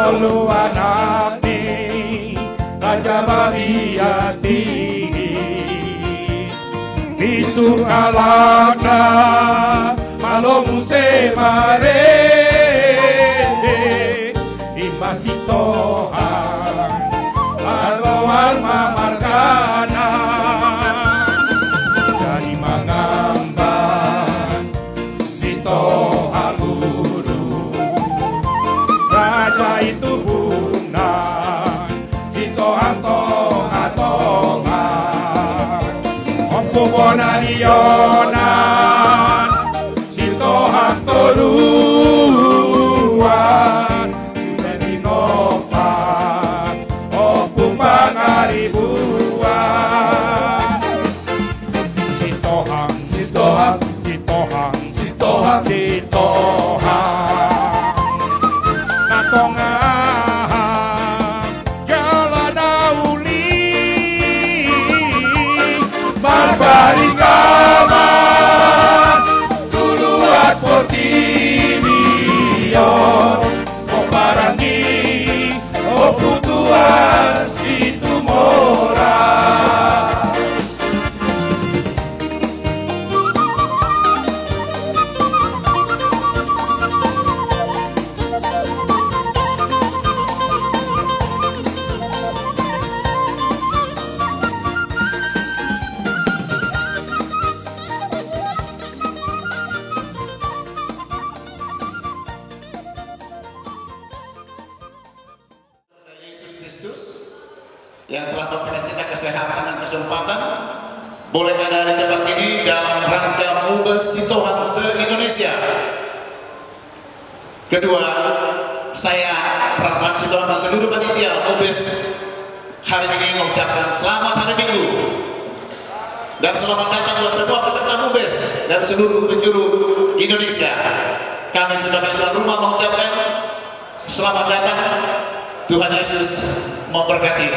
Oluanani Raja Maria tinggi Bisu alana Malomu se mare Imasitoha Arwar mamarkana Dari mangamban Sito haluru Raja itu bunan Sito hantongan Ompu bonarionan Sito hantoruan Serinopan Ompu pangaribuan Sitohang Sitohang Sitohang Sitohang Sitohang Natongan Jaladauli Barbarikaman Duluat potilion Oparangi Oputuan Situmora yang telah memberikan kita kesehatan dan kesempatan boleh ada di tempat ini dalam rangka Mubes Sitohang se-Indonesia. Kedua, saya Rahmat Sitohang dan seluruh panitia Mubes hari ini mengucapkan selamat hari Minggu dan selamat datang buat semua peserta Mubes dan seluruh penjuru Indonesia. Kami sebagai tuan rumah mengucapkan selamat datang. Tuhan Yesus memberkati.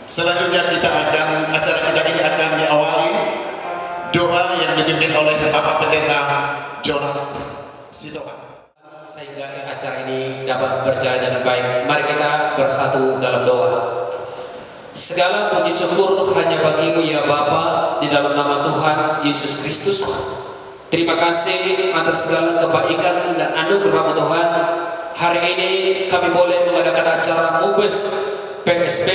Selanjutnya acara kita ini akan diawali doa yang dipimpin oleh Bapak Pendeta Jonas Sitohang. Sehingga acara ini dapat berjalan dengan baik, mari kita bersatu dalam doa. Segala puji syukur hanya bagi-Mu ya Bapa, di dalam nama Tuhan Yesus Kristus. Terima kasih atas segala kebaikan dan anugerah Tuhan. Hari ini kami boleh mengadakan acara Mubes PSB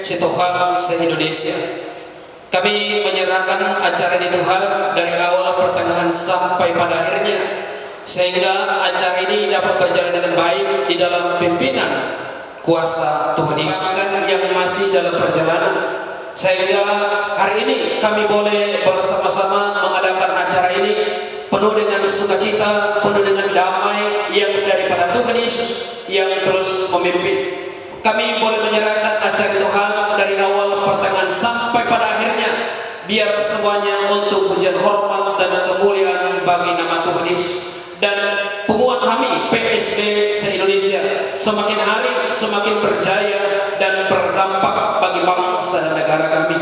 Sitohang se-Indonesia. Kami menyerahkan acara ini Tuhan dari awal pertengahan sampai pada akhirnya, sehingga acara ini dapat berjalan dengan baik di dalam pimpinan kuasa Tuhan Yesus yang masih dalam perjalanan. Sehingga hari ini kami boleh bersama-sama mengadakan acara ini penuh dengan sukacita, penuh dengan damai yang daripada Tuhan Yesus yang terus memimpin. Kami boleh menyerahkan acara Tuhan dari awal pertengahan sampai pada akhirnya, biar semuanya untuk pujian hormat dan kemuliaan bagi nama Tuhan Yesus. Dan penguat kami PSB se-Indonesia semakin hari semakin berjaya dan berdampak bagi bangsa dan negara kami.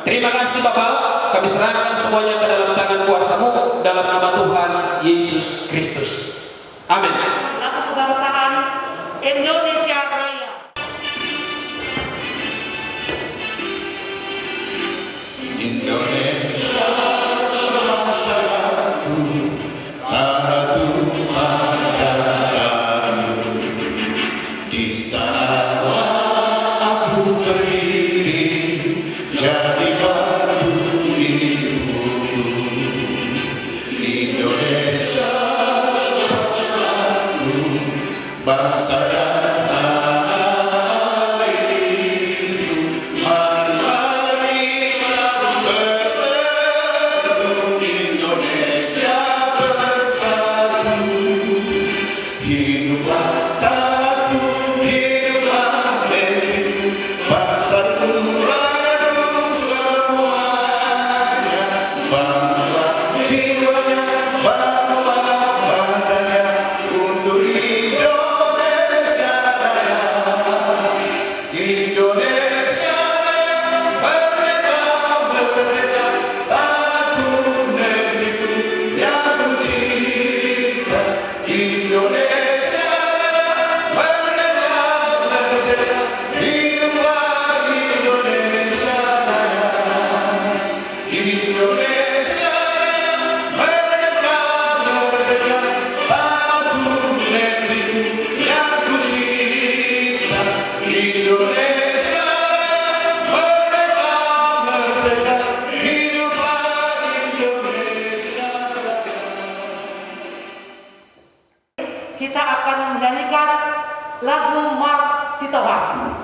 Terima kasih Bapak, kami serahkan semuanya ke dalam tangan kuasa-Mu dalam nama Tuhan Yesus Kristus. Amin. Lagu kebangsaan Indonesia Raya. Indonesia bangsaku, tanah Tuhan darahmu. Di sanalah aku berdiri, jadi batu ilmuku. Indonesia bangsaku, bangsa dan tanah airku. Mari kita berseru Indonesia. Indonesia merdeka, merdeka, tanahku negeriku yang ku cinta. Indonesia merdeka, merdeka, hiduplah Indonesia. Kita akan menyanyikan lagu Mars Sitohang.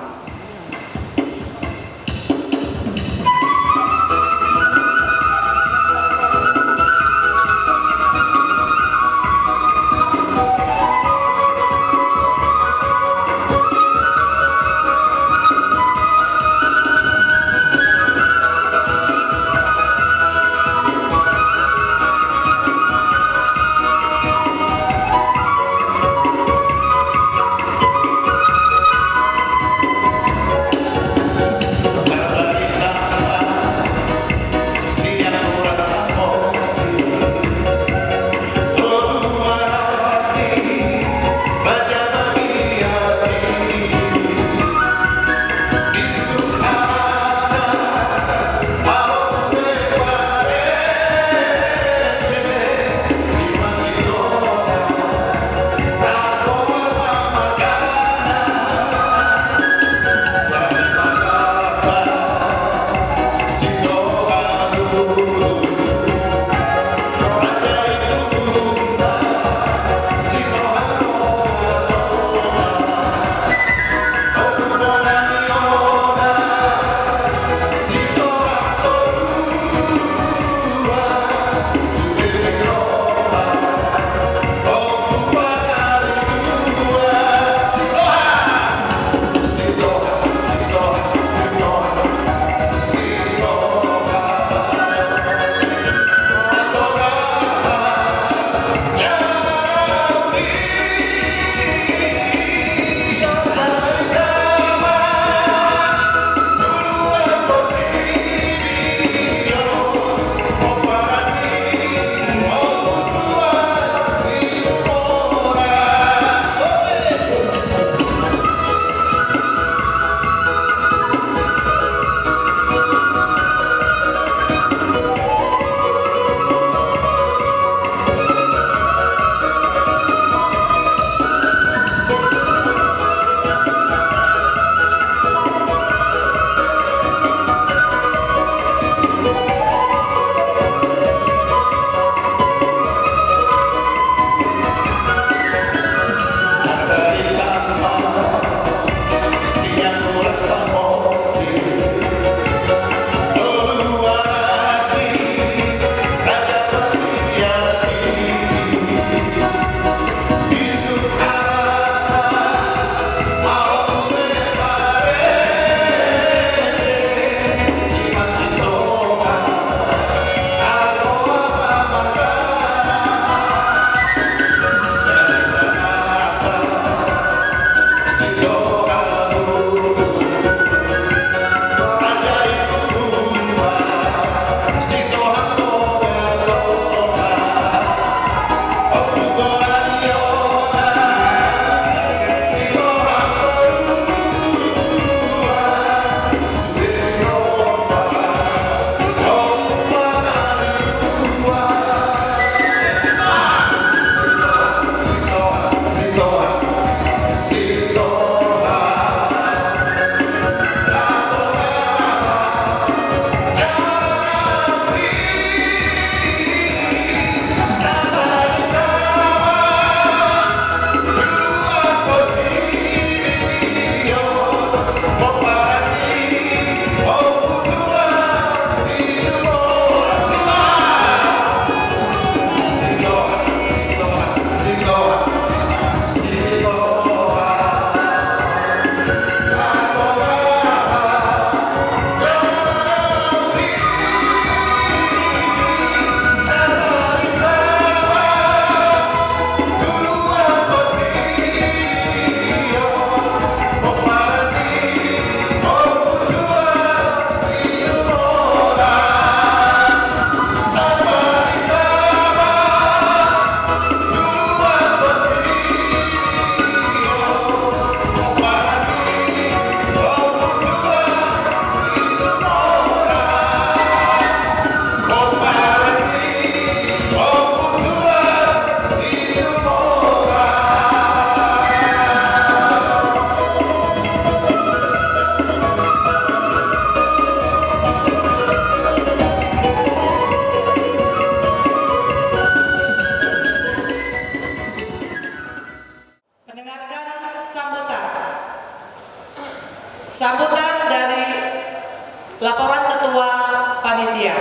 Ketua Panitia.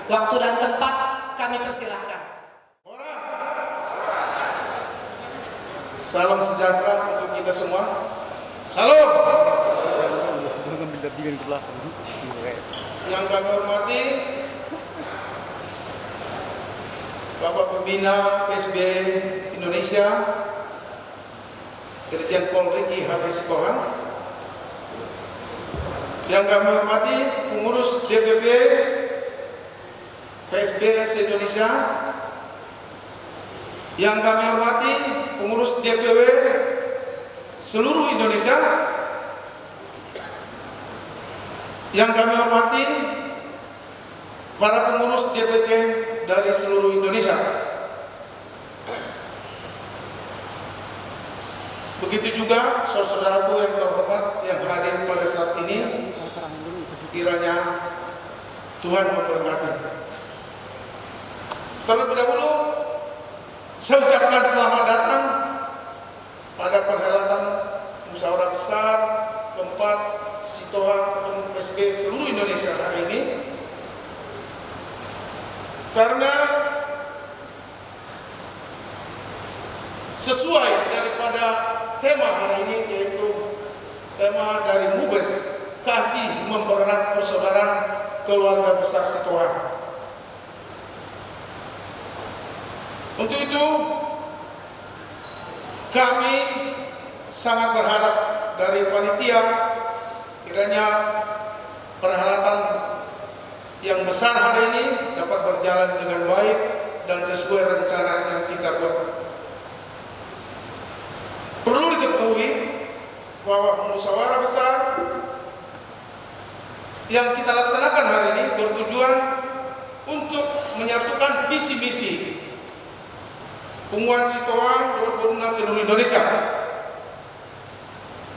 Waktu dan tempat kami persilahkan. Salam sejahtera untuk kita semua. Salam. Yang kami hormati Bapak Pembina PSB Indonesia, Irjen Pol Riki Hafiz Sitohang. Yang kami hormati pengurus DPP PSB se-Indonesia. Yang kami hormati pengurus DPW seluruh Indonesia. Yang kami hormati para pengurus DPC dari seluruh Indonesia. Begitu juga saudaraku yang terhormat yang hadir pada saat ini, kiranya Tuhan memberkati. Terlebih dahulu saya ucapkan selamat datang pada perhelatan musyawarah besar keempat Sitohang Ketum PSB seluruh Indonesia hari ini, karena sesuai daripada tema hari ini, yaitu tema dari MUBES, kasih mempererat persaudaraan keluarga besar Sitohang. Untuk itu kami sangat berharap dari panitia kiranya perhelatan yang besar hari ini dapat berjalan dengan baik dan sesuai rencana yang kita buat. Perlu diketahui bahwa musyawarah besar yang kita laksanakan hari ini bertujuan untuk menyatukan visi-misi Penguat Sitohang Gubernur seluruh Indonesia.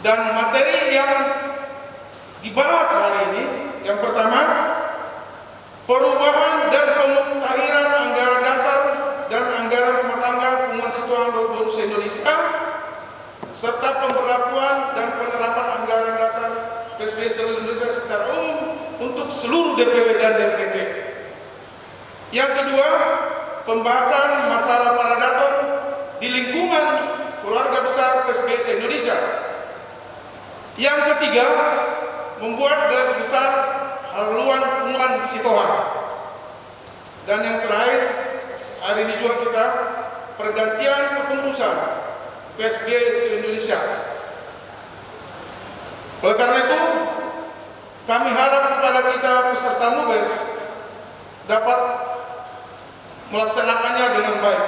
Dan materi yang dibahas hari ini, yang pertama, perubahan dan pemutahiran anggaran dasar dan anggaran rumah tangga Penguat Sitohang Gubernur Indonesia, serta pemberlakuan dan penerapan anggaran dasar PSB seluruh Indonesia secara umum untuk seluruh DPW dan DPC. Yang kedua, pembahasan masalah paradaton di lingkungan keluarga besar PSB se-Indonesia. Yang ketiga, membuat garis besar haluan Penguat Sitohang. Dan yang terakhir, hari ini juga kita pergantian kepengurusan PSB se-Indonesia. Oleh karena itu, kami harap kepada kita peserta MUBES dapat melaksanakannya dengan baik.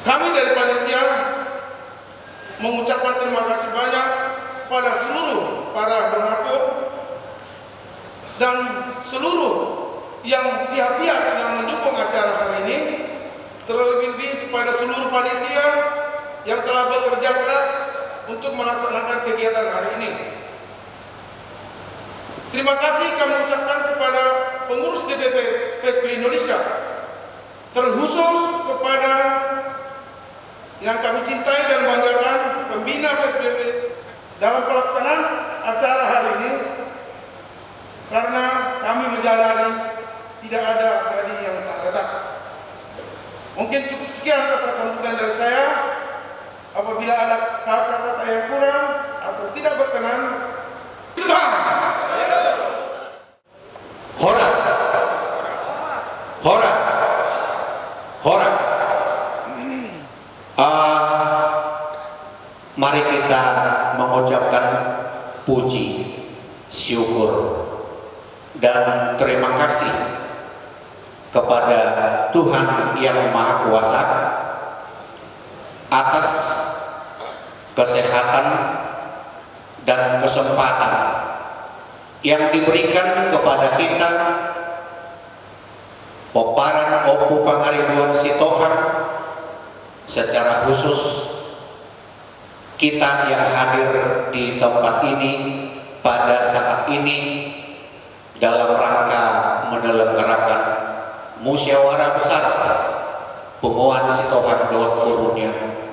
Kami dari panitia mengucapkan terima kasih banyak pada seluruh para donatur dan seluruh yang pihak-pihak yang mendukung acara hari ini, terlebih-lebih kepada seluruh panitia yang telah bekerja keras untuk melaksanakan kegiatan hari ini. Terima kasih kami ucapkan kepada pengurus DPP PSB Indonesia, terkhusus kepada yang kami cintai dan banggakan pembina PSBB dalam pelaksanaan acara hari ini, karena kami menjalani tidak ada dari yang tak retak. Mungkin cukup sekian kata sambutan dari saya. Apabila ada kata-kata yang kurang atau tidak berkenan, Horas, Horas, Horas. Mari kita mengucapkan puji, syukur, dan terima kasih kepada Tuhan Yang Maha Kuasa atas kesehatan dan kesempatan yang diberikan kepada kita, Peparan Opu Pangaribuan Sitohang, secara khusus kita yang hadir di tempat ini pada saat ini dalam rangka menyelenggarakan musyawarah besar Penguat Sitohang Gubernur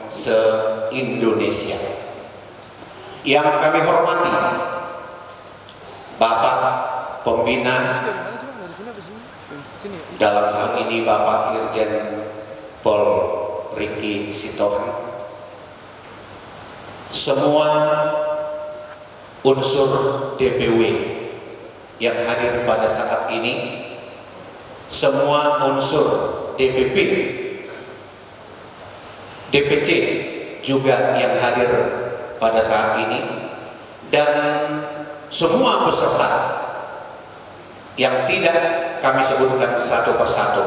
se-Indonesia. Yang kami hormati Bapak Pembina, dalam hal ini Bapak Irjen Pol Ricky Sitohang, semua unsur DPW yang hadir pada saat ini, semua unsur DPP, DPC juga yang hadir pada saat ini, dan semua peserta yang tidak kami sebutkan satu persatu.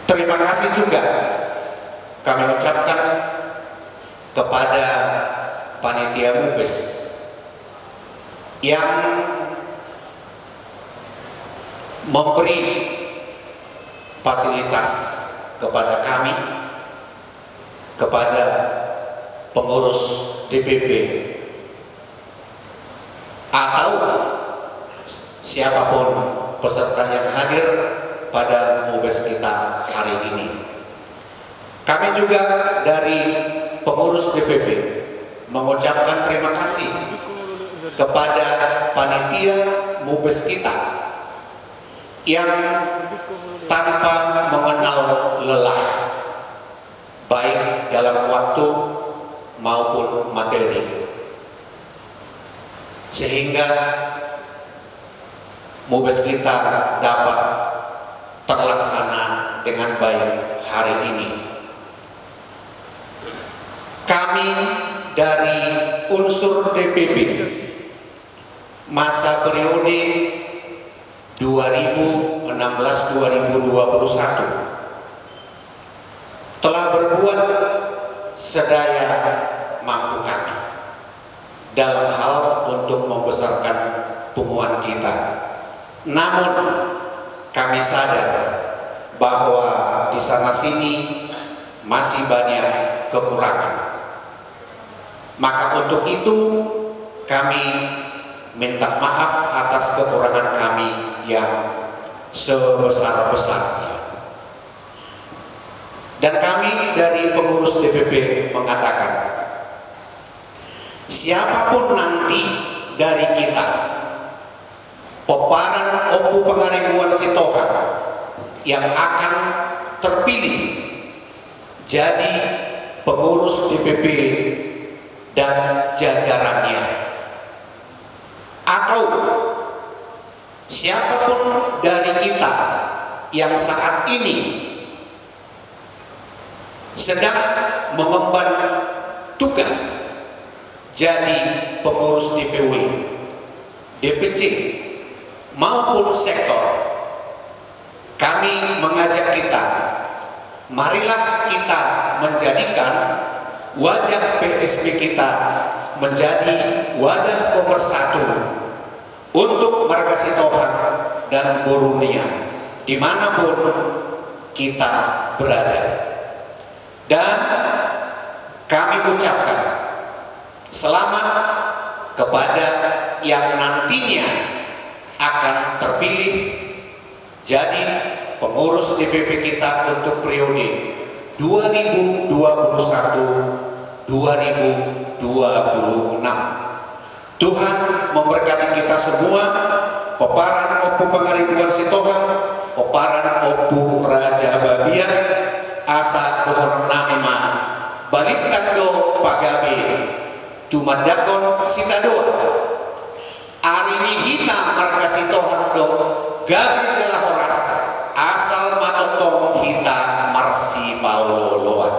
Terima kasih juga kami ucapkan kepada panitia Mubes yang memberi fasilitas kepada kami, kepada pengurus DPP atau siapapun peserta yang hadir pada Mubes kita hari ini. Kami juga dari pengurus DPP mengucapkan terima kasih kepada panitia Mubes kita yang tanpa mengenal lelah, baik dalam waktu maupun materi, sehingga Mubes kita dapat terlaksana dengan baik hari ini. Kami dari unsur DPP masa periode 2016-2021 telah berbuat sedaya mampu kami dalam hal untuk membesarkan tumbuhan kita. Namun kami sadar bahwa di sana sini masih banyak kekurangan. Maka untuk itu kami minta maaf atas kekurangan kami yang sebesar-besarnya. Dan kami dari pengurus DPP mengatakan, siapapun nanti dari kita peparan Opu Pangaribuan Sitohang yang akan terpilih jadi pengurus DPP dan jajarannya, atau siapapun dari kita yang saat ini sedang mengemban tugas jadi pengurus DPW, DPC maupun sektor, kami mengajak kita, marilah kita menjadikan wajah PSB kita menjadi wadah pemersatu untuk marga Sitohang dan Borunia dimanapun kita berada. Dan kami ucapkan selamat kepada yang nantinya akan terpilih jadi pengurus DPP kita untuk periode 2021-2026. Tuhan memberkati kita semua. Peparan Opu Pangaribuan Sitohang, peparan Opu Raja Babian, asa pohon namima balik tando pagabe tumandakon sitadoa arini hitam marga Sitohang do gabi jela horas asal matotong hita marsi paulo loan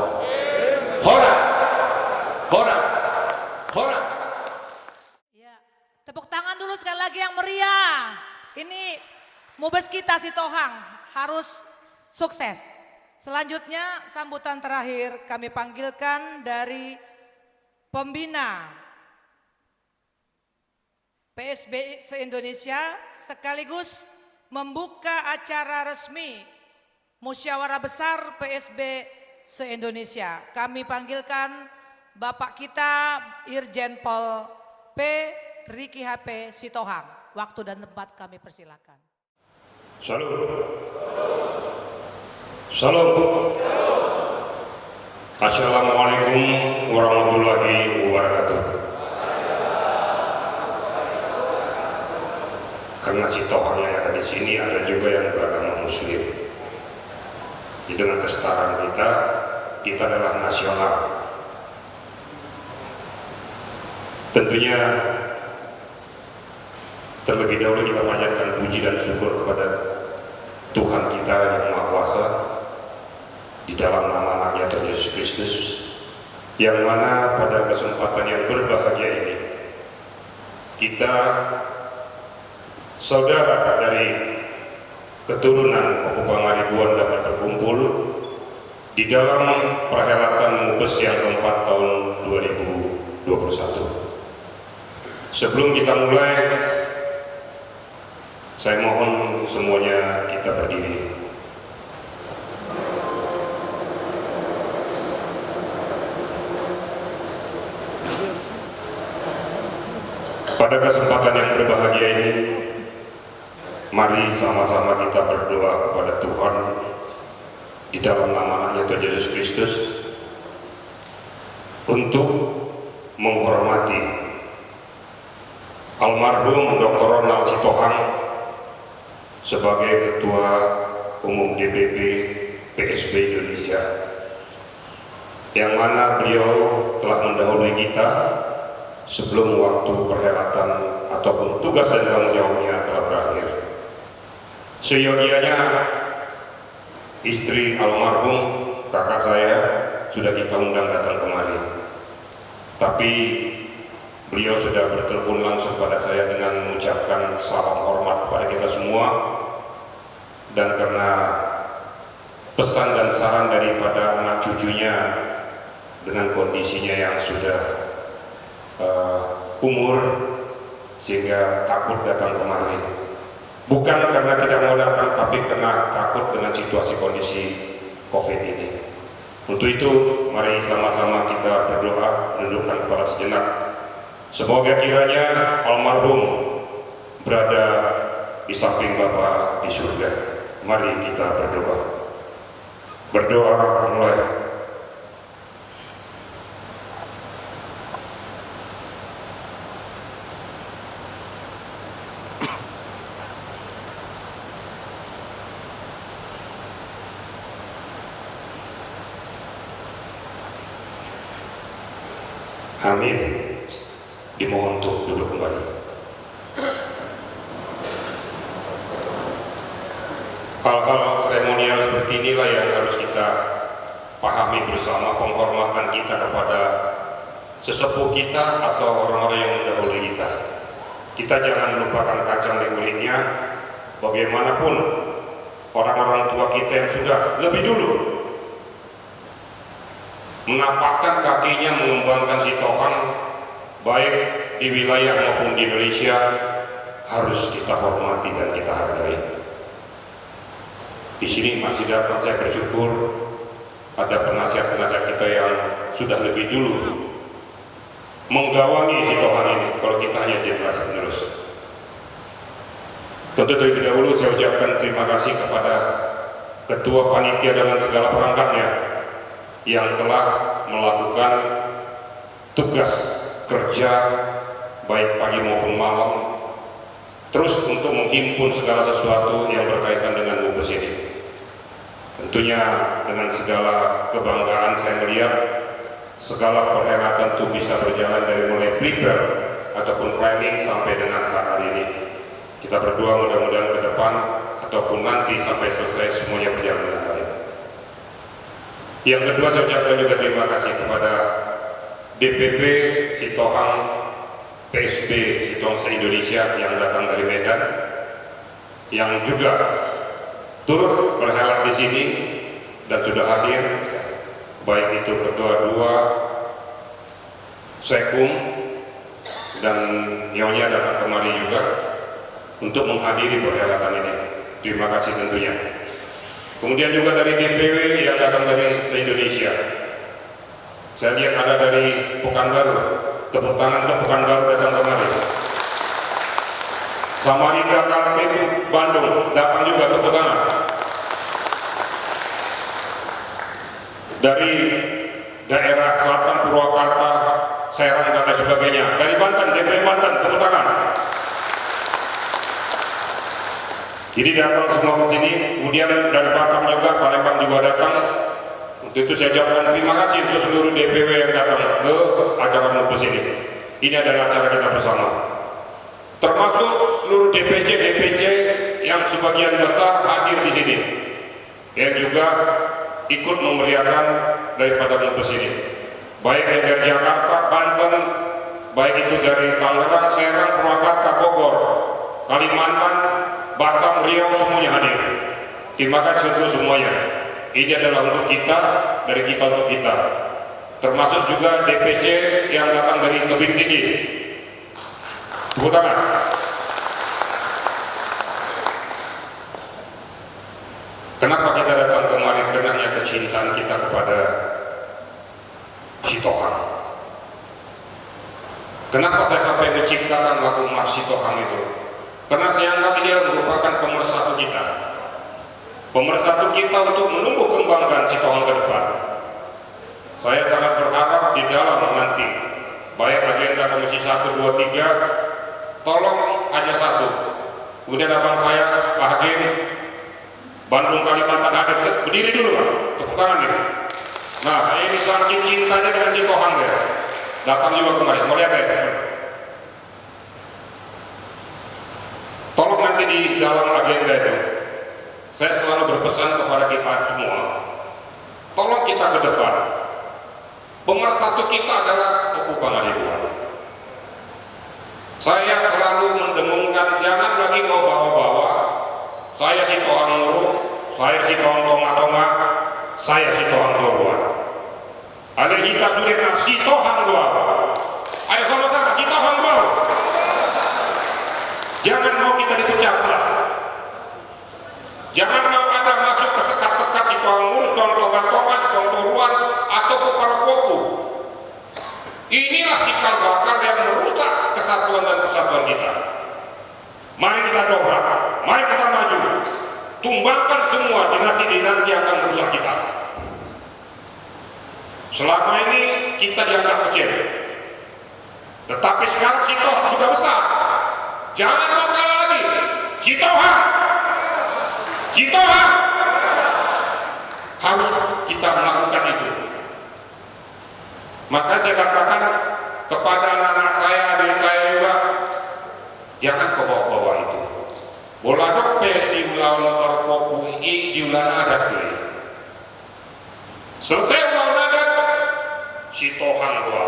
horas horas horas. Ya, tepuk tangan dulu sekali lagi yang meriah. Ini Mubes kita Sitohang harus sukses. Selanjutnya sambutan terakhir kami panggilkan dari pembina PSB se-Indonesia sekaligus membuka acara resmi Musyawarah Besar PSB se-Indonesia. Kami panggilkan Bapak kita Irjen Pol P. Ricky HP Sitohang. Waktu dan tempat kami persilakan. Salam. Salam. Assalamualaikum warahmatullahi wabarakatuh. karena Sitohang yang ada di sini ada juga yang beragama Muslim. Jadi dengan kesetaraan kita adalah nasional. Tentunya terlebih dahulu kita panjatkan puji dan syukur kepada Tuhan kita yang Maha Kuasa di dalam nama anaknya Tuhan Yesus Kristus, yang mana pada kesempatan yang berbahagia ini kita saudara dari keturunan Opo Pangaribuan dapat berkumpul di dalam perhelatan Mubes yang keempat tahun 2021. Sebelum kita mulai, saya mohon semuanya kita berdiri. Pada kesempatan yang berbahagia ini, mari sama-sama kita berdoa kepada Tuhan di dalam nama anaknya Tuhan Yesus Kristus untuk menghormati almarhum Dr. Ronald Sitohang sebagai Ketua Umum DPP PSB Indonesia, yang mana beliau telah mendahului kita sebelum waktu perhelatan ataupun tugas dan tanggung jawabnya telah berakhir. Seyogianya istri almarhum kakak saya sudah kita undang datang kemari, tapi beliau sudah bertelepon langsung pada saya dengan mengucapkan salam hormat kepada kita semua, dan karena pesan dan saran daripada anak cucunya dengan kondisinya yang sudah umur sehingga takut datang kemari, bukan karena tidak mau datang, tapi karena takut dengan situasi kondisi COVID ini. Untuk itu mari sama-sama kita berdoa, menundukkan kepala sejenak. Semoga kiranya almarhum berada di samping Bapa di surga. Mari kita berdoa. Berdoa mulai. Amin. Dimohon untuk duduk kembali. Hal-hal seremonial seperti inilah yang harus kita pahami bersama, penghormatan kita kepada sesepuh kita atau orang-orang yang mendahului kita. Kita jangan lupakan kacang di kulitnya. Bagaimanapun orang-orang tua kita yang sudah lebih dulu menapakkan kakinya mengembangkan Sitohang baik di wilayah maupun di Indonesia, harus kita hormati dan kita hargai. Di sini masih datang, saya bersyukur ada penasihat-penasihat kita yang sudah lebih dulu menggawangi Sitohang ini, kalau kita hanya generasi penerus. Tentu terlebih dahulu saya ucapkan terima kasih kepada Ketua Panitia dengan segala perangkatnya yang telah melakukan tugas kerja baik pagi maupun malam, terus untuk menghimpun segala sesuatu yang berkaitan dengan Mubes ini. Tentunya dengan segala kebanggaan saya melihat segala perhelatan itu bisa berjalan dari mulai prepare ataupun planning sampai dengan saat hari ini. Kita berdoa mudah-mudahan ke depan ataupun nanti sampai selesai semuanya berjalan dengan baik. Yang kedua, saya ucapkan juga terima kasih kepada DPP Sitohang PSB Sitohang se-Indonesia yang datang dari Medan, yang juga turut berhelat di sini dan sudah hadir, baik itu Ketua 2 Sekum dan Nyonya datang kemari juga untuk menghadiri perhelatan ini. Terima kasih tentunya. Kemudian juga dari DPW yang datang dari se-Indonesia. Saya lihat ada dari Pekanbaru, tepuk tangan untuk Pekanbaru datang kemari. Samarinda Kaltim Bandung datang juga, tepuk tangan. Dari daerah selatan Purwakarta, Serang dan lain sebagainya. Dari Banten, DPW Banten, tepuk tangan. Jadi datang semua ke sini, kemudian dari Batam juga, Palembang juga datang. Untuk itu saya ucapkan terima kasih untuk seluruh DPW yang datang ke acara Mubes ini. Ini adalah acara kita bersama. Termasuk seluruh DPC yang sebagian besar hadir di sini, yang juga ikut memeriahkan daripada Mubes ini. Baik yang dari Jakarta, Banten, baik itu dari Tangerang, Serang, Purwakarta, Bogor, Kalimantan, Batam, Riau, semuanya hadir. Terima kasih untuk semuanya. Ini adalah untuk kita, dari kita untuk kita. Termasuk juga DPC yang datang dari Tebing Tinggi. Tepuk tangan. Kenapa kita datang kemari? Karena kecintaan kita kepada Sitohang. Kenapa saya sampai menciptakan lagu Mars Sitohang itu? Karena saya anggap dia merupakan pemersatu kita. Pemersatu kita untuk menumbuh kembangkan Sitohang ke depan. Saya sangat berharap di dalam nanti, baik agenda Komisi 1, 2, 3, tolong hanya satu. Kemudian abang saya, Pak Hakim, Bandung Kalimantan hadir, berdiri dulu Pak, tepuk tangan nih. Nah ini saking cintanya dengan Sitohang ya, datang juga kemarin, mau lihat ya. Tolong nanti di dalam agenda itu, saya selalu berpesan kepada kita semua, tolong kita ke depan. Pemersatu kita adalah Oku Pangaribuan. Saya selalu mendengungkan, jangan lagi kau bawa-bawa saya Sitohang Nguruk, saya Sitohang Tonga-Tonga, saya Sitohang Doruan. Ada kita sudah Sitohang Doa. Ayo sama-sama Sitohang Doa. Jangan mau kita dipecah belah. Jangan mau ada masuk ke sekat-sekat Sitohang Nguruk, Sitohang Tonga-Tonga, Sitohang Doruan, atau Kuparokoku. Inilah cikal bakal yang merusak kesatuan dan persatuan kita. Mari kita dobrak, mari kita maju, tumbangkan semua dinasti-dinasti yang akan merusak kita. Selama ini kita dianggap kecil, tetapi sekarang Sitohang sudah besar. Jangan mau kalah lagi. Sitohang, Sitohang, harus kita melakukan itu. Maka saya katakan kepada anak-anak saya, adik saya juga, jangan ke bawah-bawah itu. Bola dope di ulang perpoku di ulang adat ini. Selesai ulang adat, Sitohang Doa.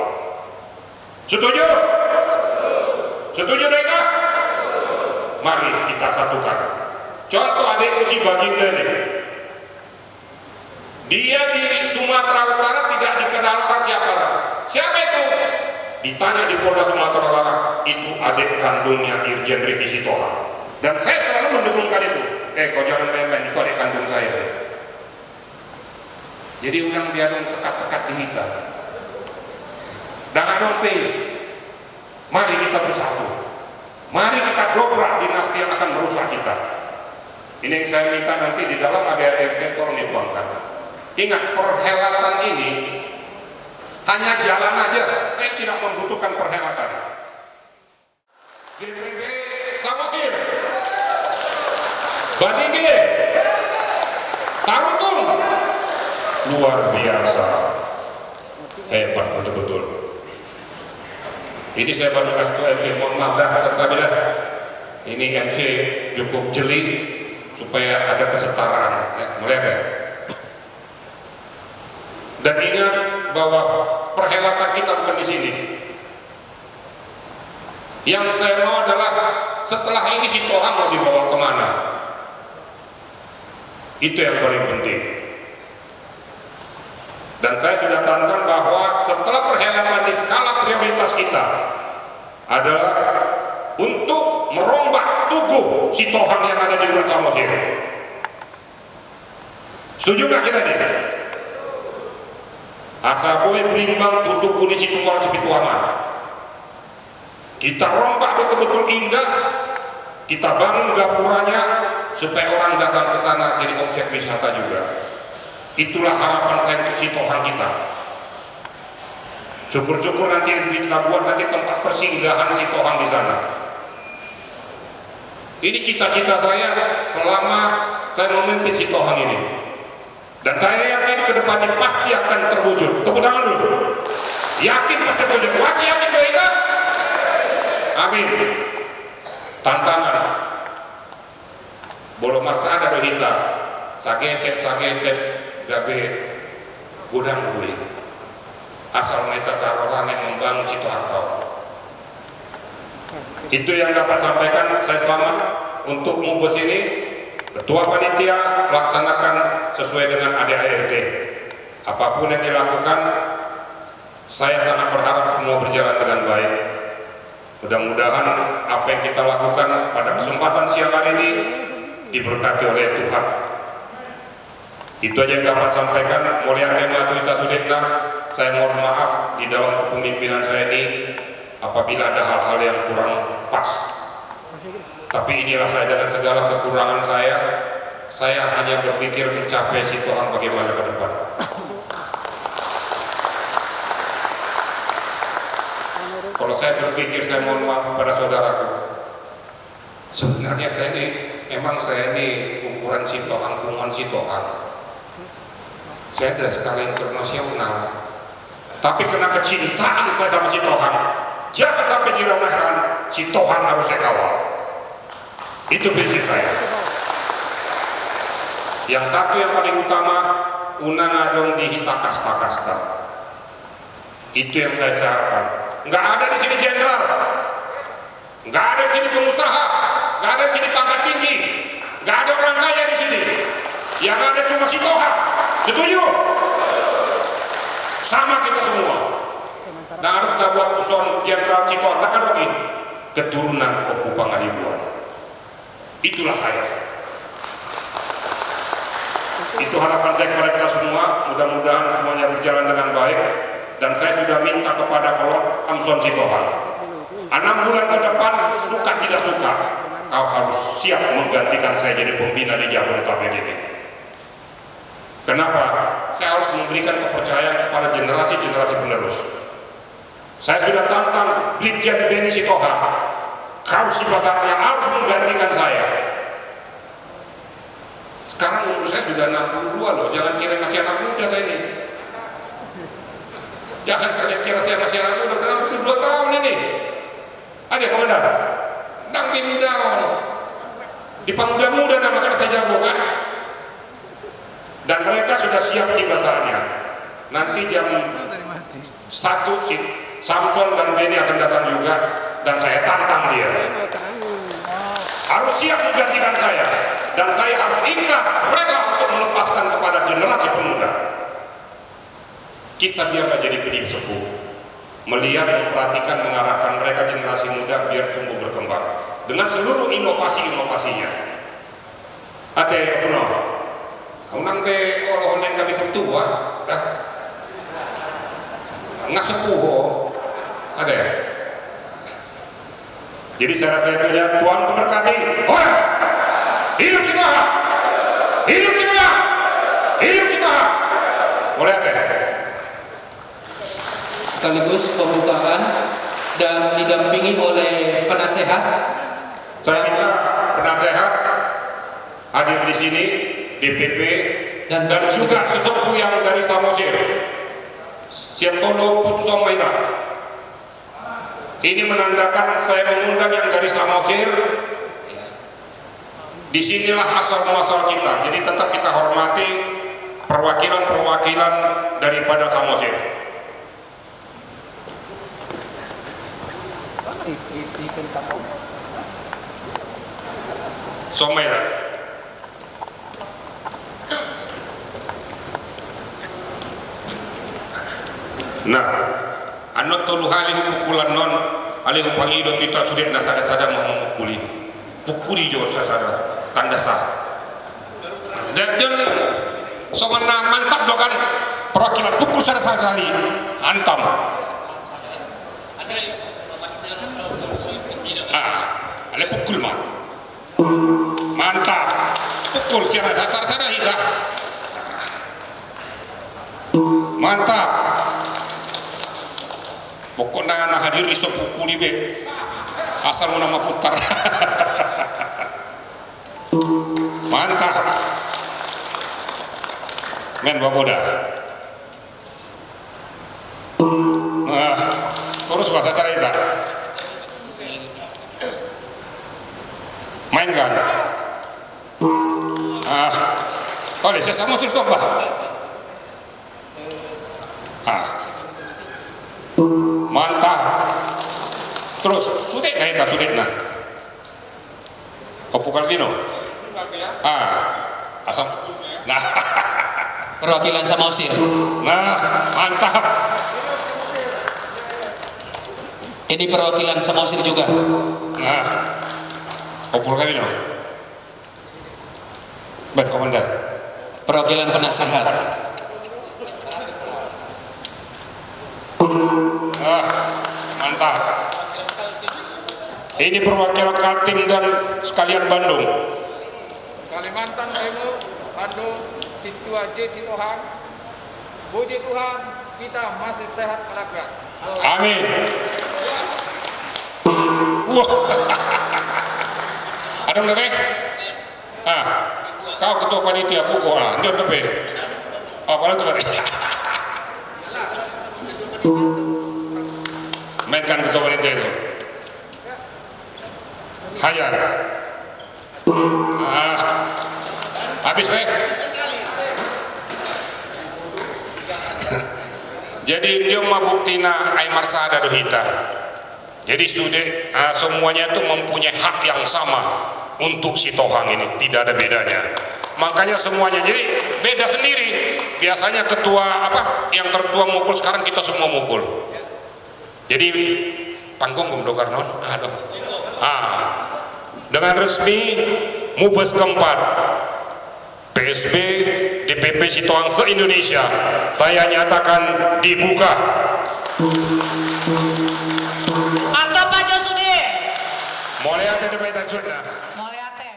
Setuju? Setuju mereka? Mari kita satukan. Contoh adik si Baginda nih. Dia di Sumatera Utara tidak dikenal orang siapa. Siapa itu? Ditanya di Polda Sumatera Utara, itu adik kandungnya Irjen Ricky Sitohang. Dan saya selalu mendukungkan itu. Kau jangan main-main, itu adik kandung saya. Jadi ulang dia dong sekat-sekat di kita. Dan anompe, mari kita bersatu. Mari kita dobrak dinasti yang akan merusak kita. Ini yang saya minta nanti di dalam ADART tolong dituangkan. Ingat, perhelatan ini hanya jalan aja. Saya tidak membutuhkan perhelatan. GPG Samosir, Badige, Tarutung, luar biasa, hebat betul-betul. Ini saya baru kasih MC, mohon maaf dah, ini MC cukup jeli supaya ada kesetaraan, ya, melihat ya. Dan ingat bahwa perhelatan kita bukan di sini. Yang saya mau adalah setelah ini Sitohang mau dibawa kemana? Itu yang paling penting. Dan saya sudah tantang bahwa setelah perhelatan di skala prioritas kita adalah untuk merombak tubuh Sitohang yang ada di Uran Samosir. Setuju nggak kita nih? Asaboy berimbang tutup kuni situ orang sepituaman. Kita rombak betul-betul indah, kita bangun gapuranya supaya orang datang ke sana jadi objek wisata juga. Itulah harapan saya untuk Sitohang kita. Syukur-syukur nanti kita buat nanti tempat persinggahan Sitohang di sana. Ini cita-cita saya selama saya memimpin Sitohang ini. Dan saya yakin ke depannya pasti akan terwujud. Tepuk tangan dulu. Yakin pasti terwujud. Wajib yakin doa. Amin. Tantangan. Bolo marsa ada dohita. Sagetet gabe gudang gue. Asal mereka sarohan yang membangun Sitohang tahu. Itu yang dapat sampaikan saya selamat untuk Mubes ini. Ketua panitia laksanakan sesuai dengan ADART. Apapun yang dilakukan, saya sangat berharap semua berjalan dengan baik. Mudah-mudahan apa yang kita lakukan pada kesempatan siang hari ini diberkati oleh Tuhan. Itu aja yang dapat sampaikan. Mulia Tema Tuita Sudekna, saya mohon maaf di dalam kepemimpinan saya ini apabila ada hal-hal yang kurang pas. Tapi inilah saya dengan segala kekurangan saya hanya berpikir mencapai Sitohang bagaimana ke depan. Kalau saya berpikir, saya mohon maaf kepada saudaraku. Sebenarnya saya ini ukuran Sitohang, kumpulan Sitohang. Saya adalah skala internasional. Tapi karena kecintaan saya sama Sitohang, jangan sampai diremehkan. Sitohang harus saya kawal. Itu prinsip saya. Yang satu yang paling utama, unang adong dihita kasta-kasta. Itu yang saya harapkan. Nggak ada di sini jenderal, nggak ada di sini pengusaha, nggak ada di sini pangkat tinggi, nggak ada orang kaya di sini. Yang ada cuma Sitohang. Setuju? Sama kita semua. Nah, harus kita buat usul jenderal Sitohang. Nah, kan keturunan Opu Pangaribuan. Itulah saya. Itu harapan saya kepada kita semua. Mudah-mudahan semuanya berjalan dengan baik. Dan saya sudah minta kepada Kolonel Amson Sitohang, 6 bulan ke depan, suka tidak suka, kau harus siap menggantikan saya jadi pembina di Jabodetabek ini. Kenapa? Saya harus memberikan kepercayaan kepada generasi-generasi penerus. Saya sudah tantang Brigjen Beni Sitohang, kau sebenarnya harus menggantikan saya. Sekarang umur saya sudah 62 loh, jangan kira masih anak muda saya ini. Jangan kalian kira saya masih anak muda, udah 62 tahun ini. Ada komandan? Nang muda, di pemuda-muda nama karena saya jago kan? Dan mereka sudah siap di basarnya. Nanti jam 1 si Samson dan Beni akan datang juga, dan saya tantang dia. Harus siap menggantikan saya, dan saya harus ikhlas, rela untuk melepaskan kepada generasi pemuda. Kita biarlah jadi pendidik sepuh, melihat, memperhatikan, mengarahkan mereka generasi muda biar tumbuh berkembang dengan seluruh inovasi-inovasinya. Ate kuno, unang be oloh neng kami tertua, dah nggak sepuh, ada ya. Jadi saya rasa itu ya, Tuhan memberkati. Orang hidup Sitohang, hidup Sitohang, hidup Sitohang. Boleh ate. Sekaligus pembukaan dan didampingi oleh penasehat. Saya minta penasehat hadir di sini, DPP dan juga sesepuh yang dari Samosir, Siaptolo Putusan Maita. Ini menandakan saya mengundang yang dari Samosir. Disinilah asal muasal kita. Jadi tetap kita hormati perwakilan-perwakilan daripada Samosir. Somera. Nah, anot toluhali hukulan non ali hupangido kita sudah nasada-sada mau memukuli. Pukuli jo sasada tanda sah. Dan somana mantap dokan perwakilan pukul sada sali antam. Ale pukul mah. Mantap. Pukul siapa dasar-dasar hita. Mantap. Pokoknya anak hadir iso pukul ibe. Asal mau nama putar. Mantap. Men bawa muda. Nah, terus bahasa cerita. Mainkan. Oleh saya sama sih coba. Mantap. Terus sudah kita sudah nah. Opo Calvino. Asam. Nah. Perwakilan Samosir. Nah, mantap. Ini perwakilan Samosir juga. Nah, Opo Calvino. Ben komandan. Perwakilan penasehat. Mantap. Ini perwakilan Kaltim dan sekalian Bandung. Kalimantan Timur, Bandung, Situ Aji, Sitohang. Puji Tuhan, kita masih sehat walafiat. Amin. Wah. Ada lebih? Kau ketua panitia buku, dia lebih. Apa itu berarti? Mainkan ketua panitia itu. Hayar. Habis baik. Jadi dia mabuktina Aymar Sada dohita. Jadi sudah semuanya itu mempunyai hak yang sama untuk si Tohang ini, tidak ada bedanya. Makanya semuanya jadi beda sendiri. Biasanya ketua yang tertua mukul, sekarang kita semua mukul. Jadi panggung dokar non, dengan resmi Mubes keempat PSB DPP Sitohang se-Indonesia saya nyatakan dibuka. Mantap Pak Josude. Mulai ada debat sudah. Moleate.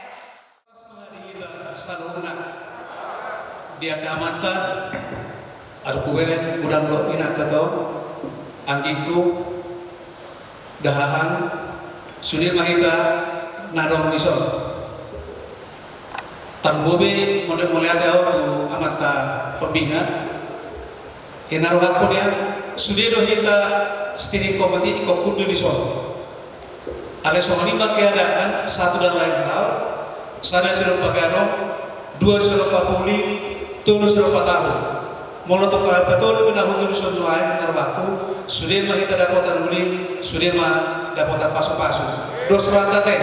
Saluna dia kamata ada kuberen udang lo ina kato anggiku dahahan sudah mahita nadong nisor tambobe mulai ada tu amata pembina inaruh aku dia sudah dohita stiri komedi ikut kudu nisor alias lima keadaan satu dan lain hal sada sudah pagano dua sudah papuli tulu sudah patahu molotok betul pindah untuk disuai narwaku sudah mah kita dapatan uli sudah mah dapatan pasu-pasu dos rata teh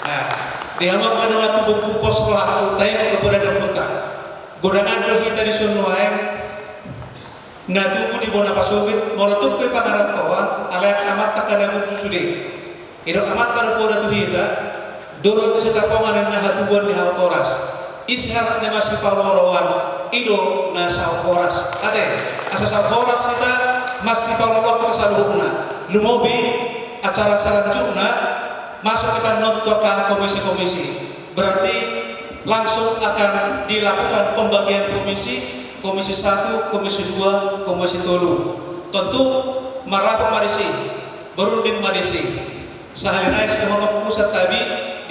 nah dihamap kan waktu buku pos pelaku tayang kepada dokter godangan roh kita disuai nah tunggu di bona pasubit molotok pe pangarap toan alai amat takadang sudah itu amat karpoda tu kita dulu bisa tapongan dan hatubuan di hawatoras ishar ne masih pawalawan ido na sauporas ate asa sauporas kita masih pawalawan ke saluhuna lumobi acara selanjutnya masuk kita nonton komisi-komisi berarti langsung akan dilakukan pembagian komisi 1, komisi 2, komisi 3 tentu maraton marisi berunding marisi sahaya sekolah pusat tabi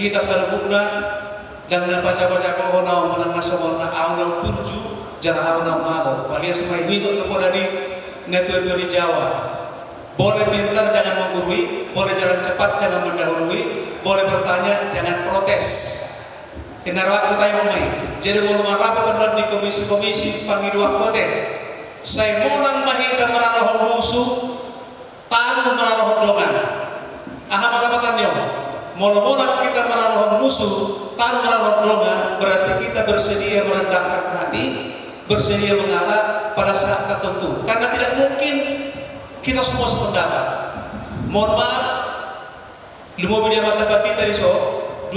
di tasalubna dan baca-baca kohonau menang nasional aunau turju jangan aunau malo bagi semua itu kepada di network di Jawa boleh pintar jangan menggurui boleh jalan cepat jangan mendahului boleh bertanya jangan protes inarawat bertanya umai jadi mau marapat di komisi-komisi panggil dua kote saya monang mahita meralahon musuh tanu meralahon dongan marapatan dia mula-mula kita melalui musuh tanpa melalui berarti kita bersedia merendahkan hati bersedia mengalah pada saat tertentu karena tidak mungkin kita semua sependapat mohon maaf lumah media mata babi tadi 12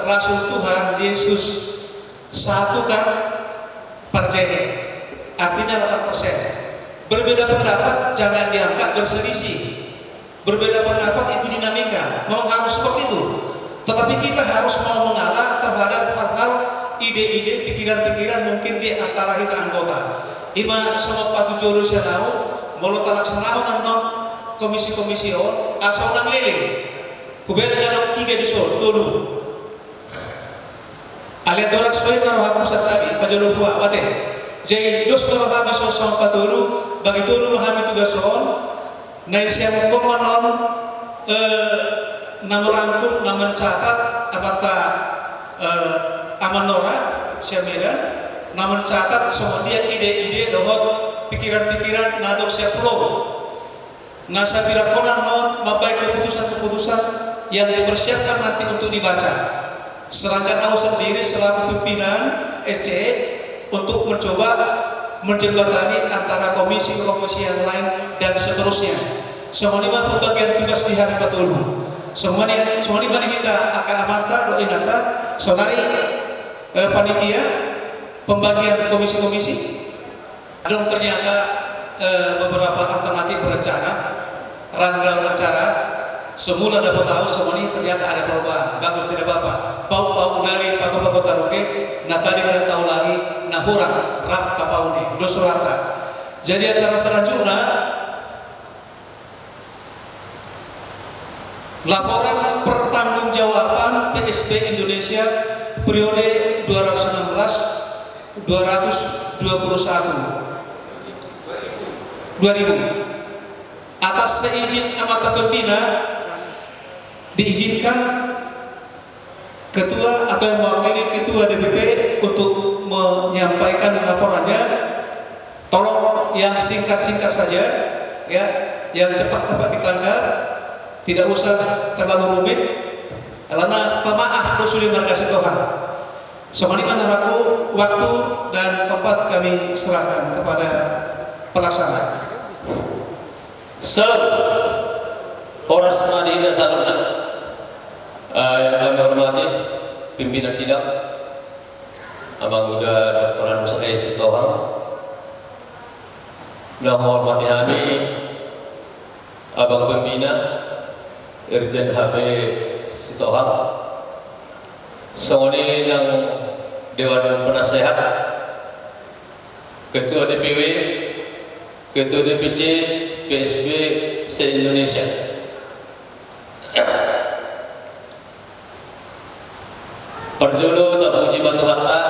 Rasul Tuhan Yesus satu kan percaya artinya 8% berbeda pendapat jangan diangkat berselisih berbeda pendapat itu dinamika mau harus seperti itu tetapi kita harus mau mengalah terhadap hal-hal ide-ide pikiran-pikiran mungkin di antara kita anggota ima sama patu joro saya tahu mau talaksanakan non komisi-komisi asal nang lele kubera jangan 3 di sol dulu Alian dorak soy karo haku satari pajolo buah wate. Jadi dos karo haku sosong patulu bagi tulu kami tugas son. Nai siang komanon nama rangkum nama catat apata amanora siamedan nama catat semua dia ide-ide dohot pikiran-pikiran nadok siap flow. Nasa birakonan non mabai keputusan-keputusan yang dipersiapkan nanti untuk dibaca. Serangkat aku sendiri selaku pimpinan SCE untuk mencoba menjembatani antara komisi-komisi yang lain dan seterusnya. Semua lima pembagian tugas di hari patulu. Semua lima kita akan amata doinata saudari panitia pembagian komisi-komisi. Ada ternyata beberapa alternatif berencana rangkaian acara. Semula dapat tahu semua ini ternyata ada perubahan. Bagus tidak apa-apa. Pau dari paku-paku taruke, nah tadi kita tahu lagi, nah kurang rak kapau ini, dosurata. Jadi acara selanjutnya laporan pertanggungjawaban PSB Indonesia periode 2016-2021 atas seizin amata pembina diizinkan ketua atau yang mewakili ketua DPP untuk menyampaikan laporannya. Tolong yang singkat-singkat saja ya, yang cepat dapat ditangkap, tidak usah terlalu rumit karena pemaaf kusul markasi Tuhan. Semani menaraku waktu dan tempat kami serahkan kepada pelaksana. Salam Horas Madinah Saluna. Yang kami hormati pimpinan sidang Abang Uda Dr. Anus Sitohang, yang hormati kami Abang Pembina Irjen HB Sitohang, semuanya yang Dewan Penasehat, Ketua DPW, Ketua DPC PSB se-Indonesia. Perjulu tak puji bantu harta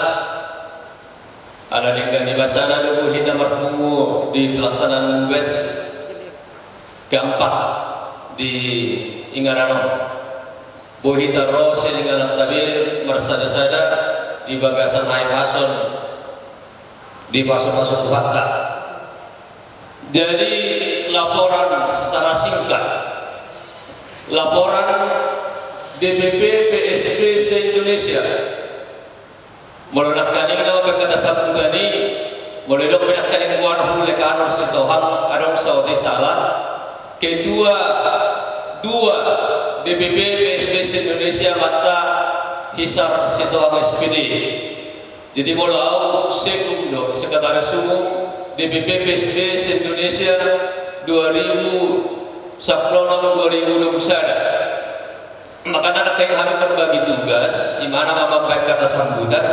ala dengan dibasana lubuh hina marpungu di pelaksanaan Wes keempat di Ingarano buhita rose dengan tabir mersada-sada di bagasan hai pason di pason-pason fakta. Jadi laporan secara singkat, laporan DPP PSB se-Indonesia melonakkan ini nama berkata sabun tadi mulai dok menakkan yang buat oleh kanor Sitohang Arong Saudi Salah ketua dua DPP PSB se-Indonesia mata Hisar Sitohang SPD. Jadi mulau sekumdo sekretaris umum DPP PSB se-Indonesia 2021. Maka anak kami berbagi tugas di mana memakai kata sambutan,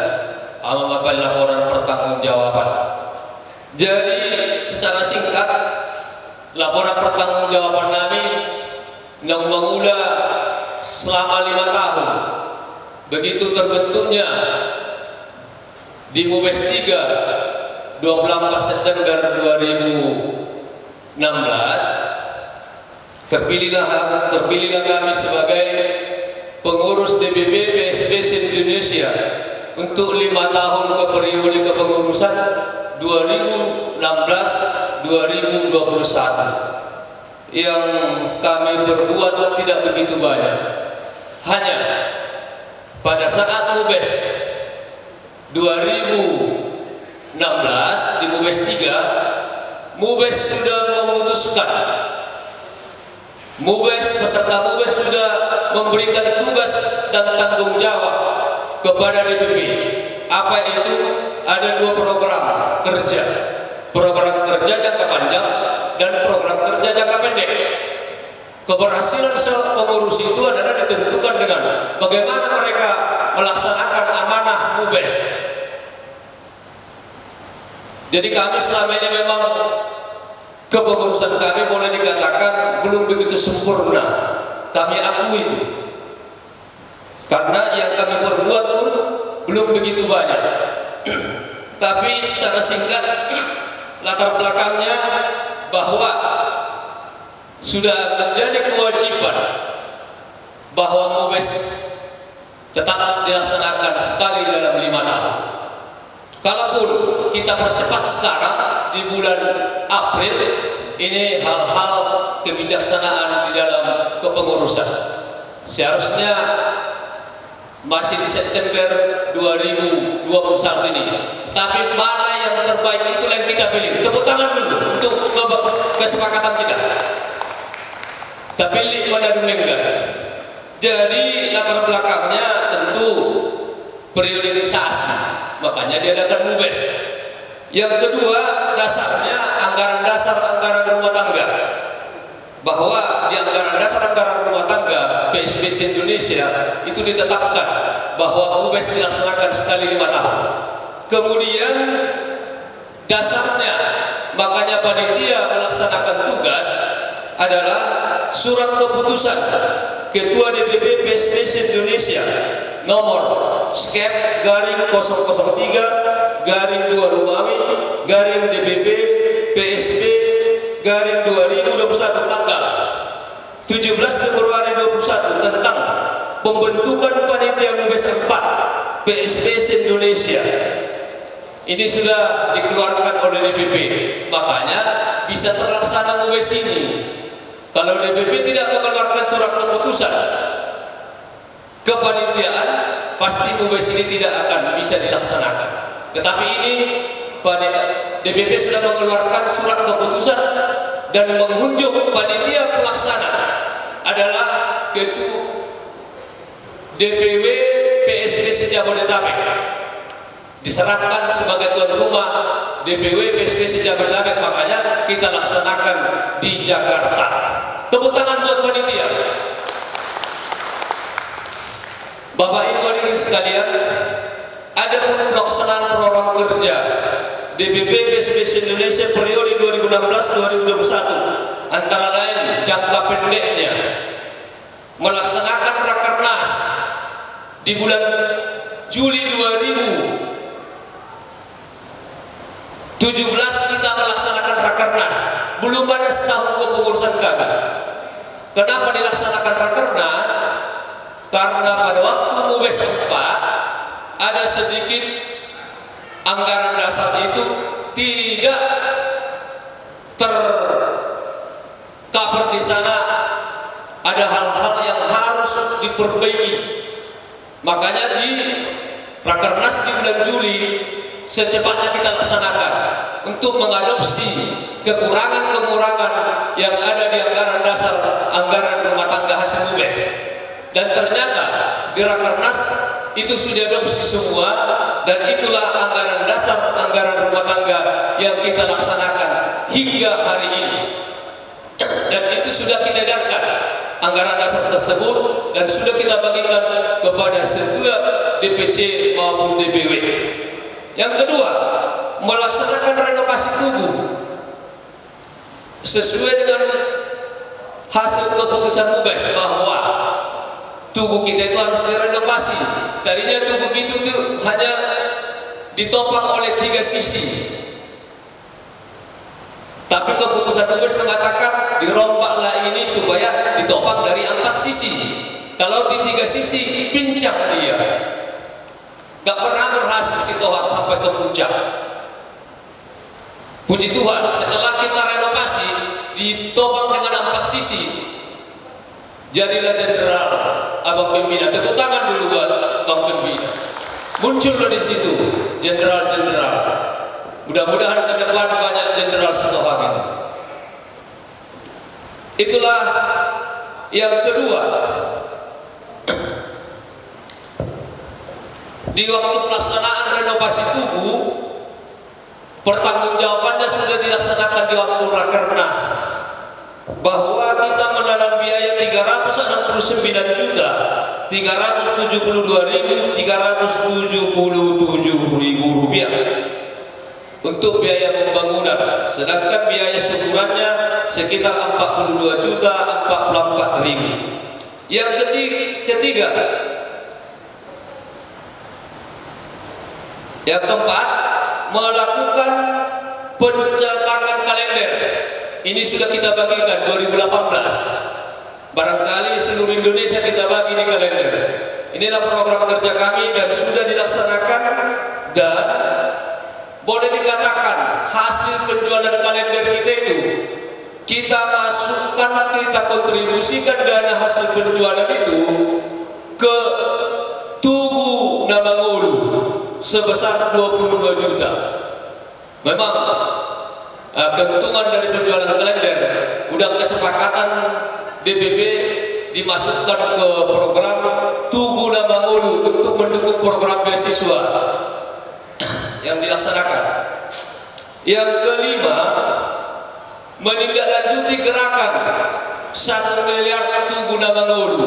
memakai laporan pertanggungjawaban. Jadi secara singkat laporan pertanggungjawaban kami yang mengula selama 5 tahun begitu terbentuknya di Mubes 3 24 September 2016 terpilihlah kami sebagai pengurus DPP PSB se-Indonesia untuk 5 tahun ke periode kepengurusan 2016-2021 yang kami berbuat tidak begitu banyak. Hanya pada saat Mubes 2016 di Mubes 3 Mubes sudah memutuskan, peserta Mubes sudah memberikan tugas dan tanggung jawab kepada DPP. Apa itu? Ada 2 program kerja jangka panjang dan program kerja jangka pendek. Keberhasilan pengurus itu adalah ditentukan dengan bagaimana mereka melaksanakan amanah Mubes. Jadi kami selama ini memang kepengurusan kami boleh dikatakan belum begitu sempurna. Kami akui itu. Karena yang kami perbuat pun belum begitu banyak. Tapi secara singkat latar belakangnya bahwa sudah menjadi kewajiban bahwa MUBES tetap dilaksanakan sekali dalam 5 tahun. Kalaupun kita percepat sekarang di bulan April, ini hal-hal kebijaksanaan di dalam kepengurusan. Seharusnya masih di September 2021 ini. Tetapi mana yang terbaik itu yang kita pilih. Tepuk tangan dulu untuk kesepakatan kita. Tapi mana demikian. Jadi latar belakangnya tentu priorisasi. Makanya diadakan MUBES. Yang kedua, dasarnya anggaran dasar anggaran rumah tangga. Bahwa di anggaran dasar anggaran rumah tangga PSBC Indonesia itu ditetapkan bahwa MUBES dilaksanakan sekali 5 tahun. Kemudian dasarnya, makanya panitia melaksanakan tugas adalah surat keputusan Ketua DPP PSBC Indonesia nomor skep garing 003 /2 Romawi garing DPP PSB garing 2021 tanggal 17 Februari 2021 tentang pembentukan panitia MUBES 4 PSBC Indonesia. Ini sudah dikeluarkan oleh DPP, makanya bisa terlaksana MUBES ini. Kalau DPP tidak mengeluarkan surat keputusan kepanitiaan, pasti MUBES ini tidak akan bisa dilaksanakan. Tetapi ini DPP sudah mengeluarkan surat keputusan dan mengunjung panitia pelaksana adalah Ketua DPW PSBC Jabodetabek, diserahkan sebagai tuan rumah DPW PSBC Jabodetabek, makanya kita laksanakan di Jakarta. Tepuk tangan buat panitia. Bapak Ibu hadirin sekalian, ada pelaksanaan program kerja DPP PSBC Indonesia periode 2016-2021, antara lain jangka pendeknya melaksanakan rakernas di bulan Juli 2017 kita melaksanakan rakernas, belum ada setahun kepengurusan kami. Kenapa dilaksanakan rakernas? Karena pada waktu MUBES 4 ada sedikit anggaran dasar itu tidak tercover di sana, ada hal-hal yang harus diperbaiki. Makanya di rakernas di bulan Juli secepatnya kita laksanakan untuk mengadopsi kekurangan-kekurangan yang ada di anggaran dasar anggaran rumah tangga hasil MUBES. Dan ternyata di rakernas itu sudah diadopsi semua, dan itulah anggaran dasar anggaran rumah tangga yang kita laksanakan hingga hari ini. Dan itu sudah kita edarkan anggaran dasar tersebut dan sudah kita bagikan kepada setiap DPC maupun DPW. Yang kedua, melaksanakan renovasi tubuh sesuai dengan hasil keputusan MUBES bahwa tubuh kita itu harus direnovasi. Tadinya tubuh kita itu hanya ditopang oleh 3 sisi, tapi keputusan MUBES mengatakan dirombaklah ini supaya ditopang dari 4 sisi. Kalau di 3 sisi pincang dia, gak pernah berhasil sitohak sampai ke puncak. Puji Tuhan, setelah kita renovasi ditopang dengan 4 sisi, jadilah jenderal Abang Pembina. Tepuk tangan dulu buat Bang Pembina. Muncul di situ jenderal-jenderal. Mudah-mudahan ke depan banyak jenderal setohak ini. Itulah yang kedua. Di waktu pelaksanaan renovasi tubuh, pertanggungjawabannya sudah dilaksanakan di waktu rakernas, bahwa kita menelan biaya 369.372.377 rupiah untuk biaya pembangunan, sedangkan biaya syukurannya sekitar 42.044.000. Yang ketiga, Yang keempat, melakukan pencetakan kalender. Ini sudah kita bagikan 2018. Barangkali seluruh Indonesia kita bagi di kalender. Inilah program kerja kami dan sudah dilaksanakan, dan boleh dikatakan hasil penjualan kalender kita itu kita masukkan, kita kontribusikan dana hasil penjualan itu ke Tugu Namangulu sebesar 22 juta. Memang keuntungan dari penjualan kalender udah kesepakatan DPP dimasukkan ke program Tugu Namangulu untuk mendukung program beasiswa yang dilaksanakan. Yang kelima, menindaklanjuti gerakan 1 miliar Tugu Namangulu.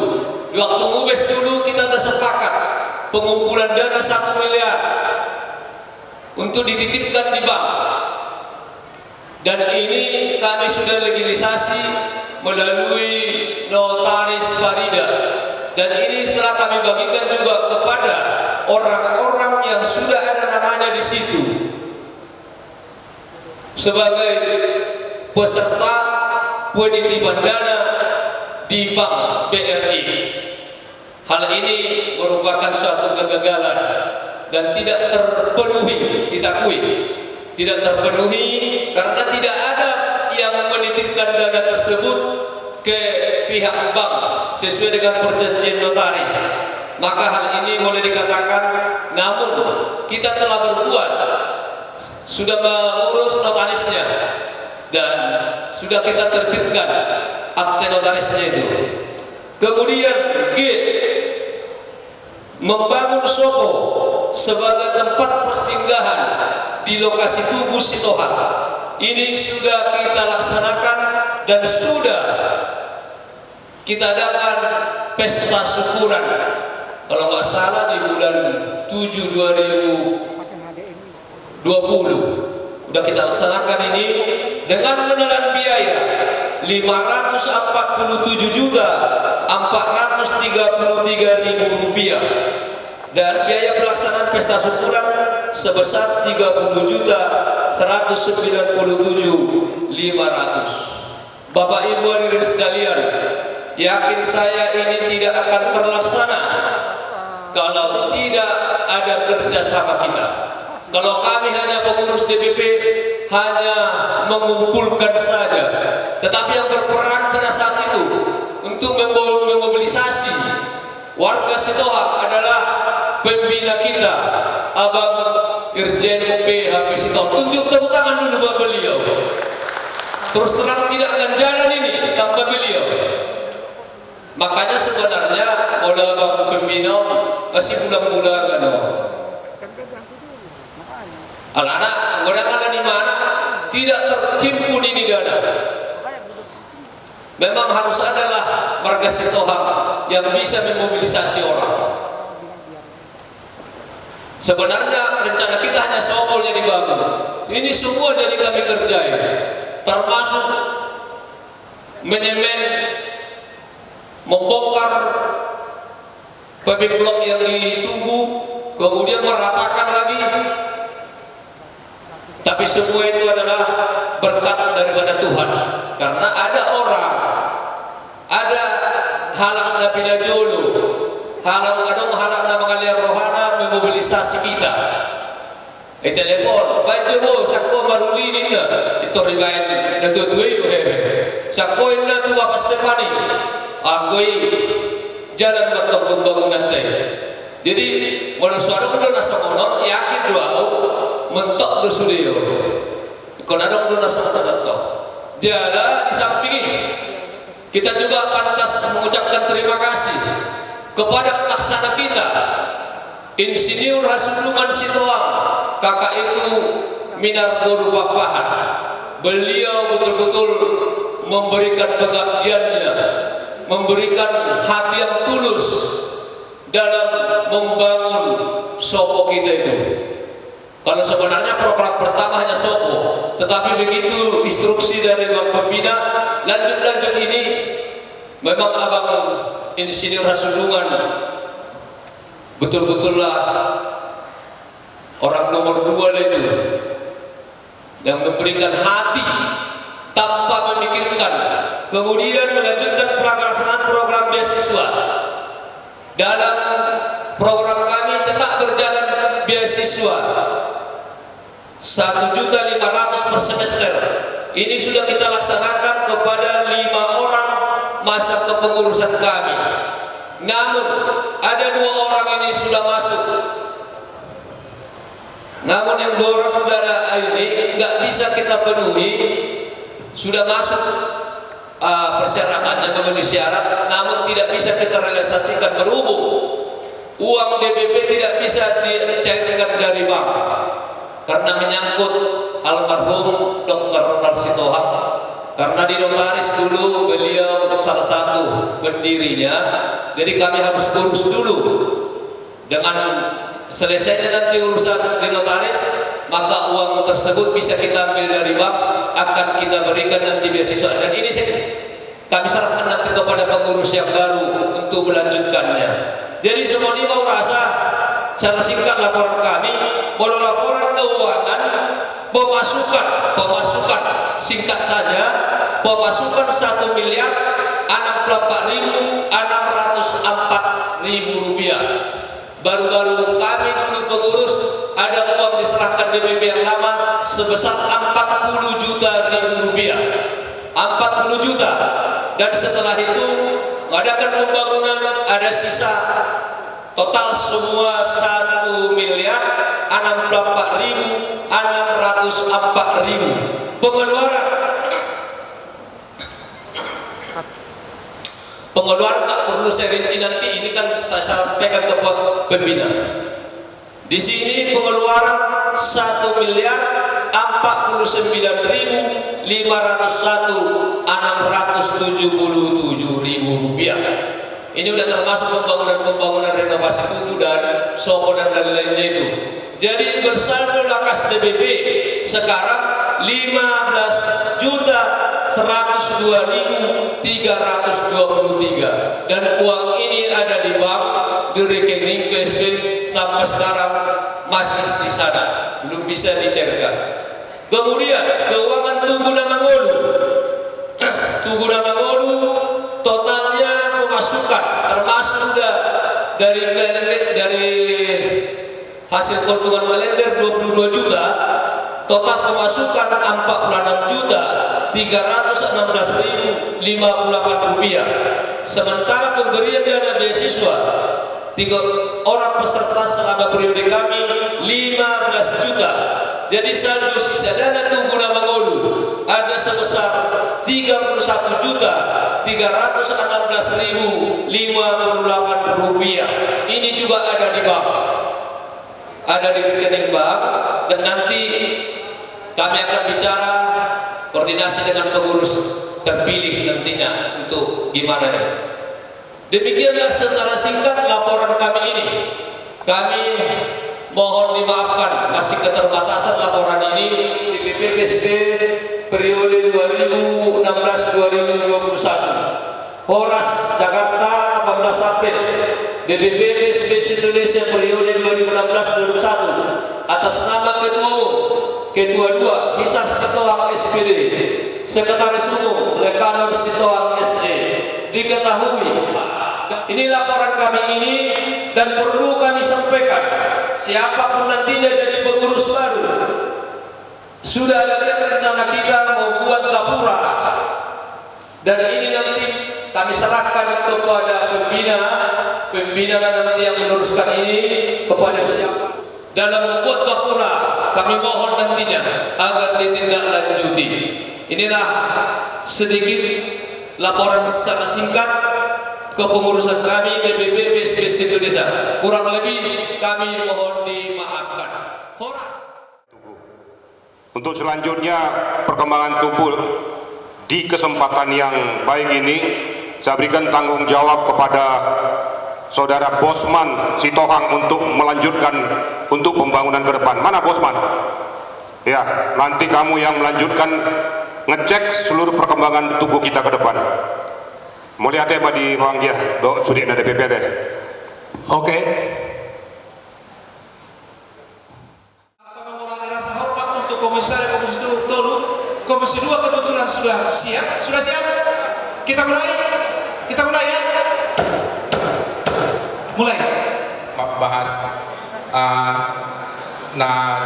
Di waktu Mubes dulu kita sudah sepakat pengumpulan dana 1 miliar untuk dititipkan di bank, dan ini kami sudah legilisasi melalui notaris Farida, dan ini setelah kami bagikan juga kepada orang-orang yang sudah ada namanya di situ sebagai peserta penitipan dana di Bank BRI. Hal ini merupakan suatu kegagalan dan tidak terpenuhi, kita akui tidak terpenuhi karena tidak ada yang menitipkan dana tersebut ke pihak bank sesuai dengan perjanjian notaris. Maka hal ini boleh dikatakan, namun kita telah berbuat, sudah mengurus notarisnya dan sudah kita terbitkan akte notarisnya itu. Kemudian G, membangun Sopo sebagai tempat persinggahan di lokasi Tugu Sitohang. Ini sudah kita laksanakan dan sudah kita adakan pesta syukuran, kalau nggak salah di bulan 7 2020 udah kita laksanakan ini dengan menelan biaya 547.433.000 rupiah, dan biaya pelaksanaan pesta syukuran sebesar 30.197.500. Bapak Ibu hadirin sekalian, yakin saya ini tidak akan terlaksana kalau tidak ada kerjasama kita. Kalau kami hanya pengurus DPP hanya mengumpulkan saja, tetapi yang berperan pada saat itu untuk memobilisasi warga Sitohang adalah pembina kita, Abang Irjen PHP Sitohang. Tunjuk tepuk tangan dulu buat beliau. Terus terang tidak akan jalan ini tanpa beliau. Makanya sebenarnya oleh Abang pembina masih bulan-bulan anak-anak kadang-kadang di mana tidak terhimpun ini dana. Memang harus adalah warga Sitohang yang bisa memobilisasi orang. Sebenarnya rencana kita hanya Sopolnya dibangun. Ini semua jadi kami kerjai, termasuk manajemen membongkar pabrik blok yang ditunggu, kemudian meratakan lagi. Tapi semua itu adalah berkat daripada Tuhan, karena ada orang, ada halang napina jolo, halang mengalir rohana memobilisasi kita. Telepon, baca bo, sakko maruli ni na, itu ribayan na tutuwi do hebe. Sakko na tu apa Stefani, agoi jalan bertemu pembangunan teh. Jadi walau suara pun nasa konon yakin doa mentok bersudio. Kalau pun nasa konon jalan di samping ini. Kita juga pantas mengucapkan terima kasih kepada pelaksana kita, Insinyur Hasuluman Sitohang, kakak itu Minarko Papahan. Beliau betul-betul memberikan pengabdiannya, memberikan hati yang tulus dalam membangun Sopo kita itu. Kalau sebenarnya program pertama hanya Sopo, tetapi begitu instruksi dari Bapak Pembina, lanjut ini memang Abang Insinyur Hasuluman betul-betullah orang nomor 2 itu yang memberikan hati tanpa memikirkan, kemudian melanjutkan pelaksanaan program beasiswa. Dalam program kami tetap berjalan beasiswa 1.500.000 per semester. Ini sudah kita laksanakan kepada 5 orang masa kepengurusan kami. Namun ada 2 orang ini sudah masuk. Namun yang 2 orang saudara ini nggak bisa kita penuhi. Sudah masuk persyaratannya memenuhi syarat, namun tidak bisa kita realisasikan berhubung uang DPP tidak bisa dicairkan dari bank karena menyangkut almarhum Dr. Ronald Sitohang. Karena di notaris dulu beliau salah satu pendirinya, jadi kami harus urus dulu. Dengan selesainya nanti urusan di notaris, maka uang tersebut bisa kita ambil dari bank, akan kita berikan nanti beasiswa. Dan ini kami serahkan nanti kepada pengurus yang baru untuk melanjutkannya. Jadi semua ini mau rasa secara singkat laporan kami, bahwa laporan keuangan pemasukan singkat saja, pemasukan 1.064.604.000 rupiah. Baru-baru kami dulu pengurus ada uang diserahkan DPP yang lama sebesar 40 juta rupiah, 40 juta. Dan setelah itu mengadakan pembangunan, ada sisa total semua 1.064.604.000. Pengeluaran tak perlu saya rinci nanti, ini kan saya sampaikan ke pembina. Di sini pengeluaran 1.501.677.000 rupiah. Ini udah termasuk pembangunan renovasi tugu dan soko dan lain-lainnya itu. Jadi bersaldo lakas DPP sekarang 15.102.323 dan uang ini ada di bank, di rekening PSB sampai sekarang masih di sana, belum bisa dicairkan. Kemudian keuangan Tugu Namangolu, Tugu Namangolu totalnya pemasukan termasuk sudah dari hasil keuntungan kalender 22 juta, total pemasukan 46.316.058 rupiah. Sementara pemberian dana beasiswa 3 orang peserta selama periode kami 15 juta. Jadi saldo sisa dana Tugu Namangolu ada sebesar 31.316.058 rupiah. Ini juga ada di bank, ada di rekening bank, dan nanti kami akan bicara koordinasi dengan pengurus terpilih nantinya untuk gimana nih. Demikianlah secara singkat laporan kami ini. Kami mohon dimaafkan masih keterbatasan laporan ini di BPPSD periode 2016-2021. Horas Jakarta 18 April. BPPSD Indonesia periode 2016-2021 atas nama Ketua Umum, Ketua 2 Kisah Sitohang SPD, Sekretaris Umum Lekanor Sitohang SC. Diketahui ini laporan kami ini, dan perlu kami sampaikan, siapapun nantinya jadi pengurus baru, sudah ada rencana kita membuat gapura, dan ini nanti kami serahkan kepada pembina nanti yang meneruskan ini kepada siapa. Dalam membuat gapura kami mohon nantinya agar ditindaklanjuti. Inilah sedikit laporan secara singkat kepengurusan kami BPP PSBC Indonesia. Kurang lebih kami mohon dimaafkan. Horas. Untuk selanjutnya perkembangan tubuh di kesempatan yang baik ini, saya berikan tanggung jawab kepada Saudara Bosman Sitohang untuk melanjutkan untuk pembangunan ke depan. Mana Bosman? Ya, nanti kamu yang melanjutkan ngecek seluruh perkembangan tubuh kita ke depan. Mulia tema di ruang dia, do sudah ada DPP teh. Oke. sudah siap? Sudah siap? Kita mulai ya. Mulai. Bahas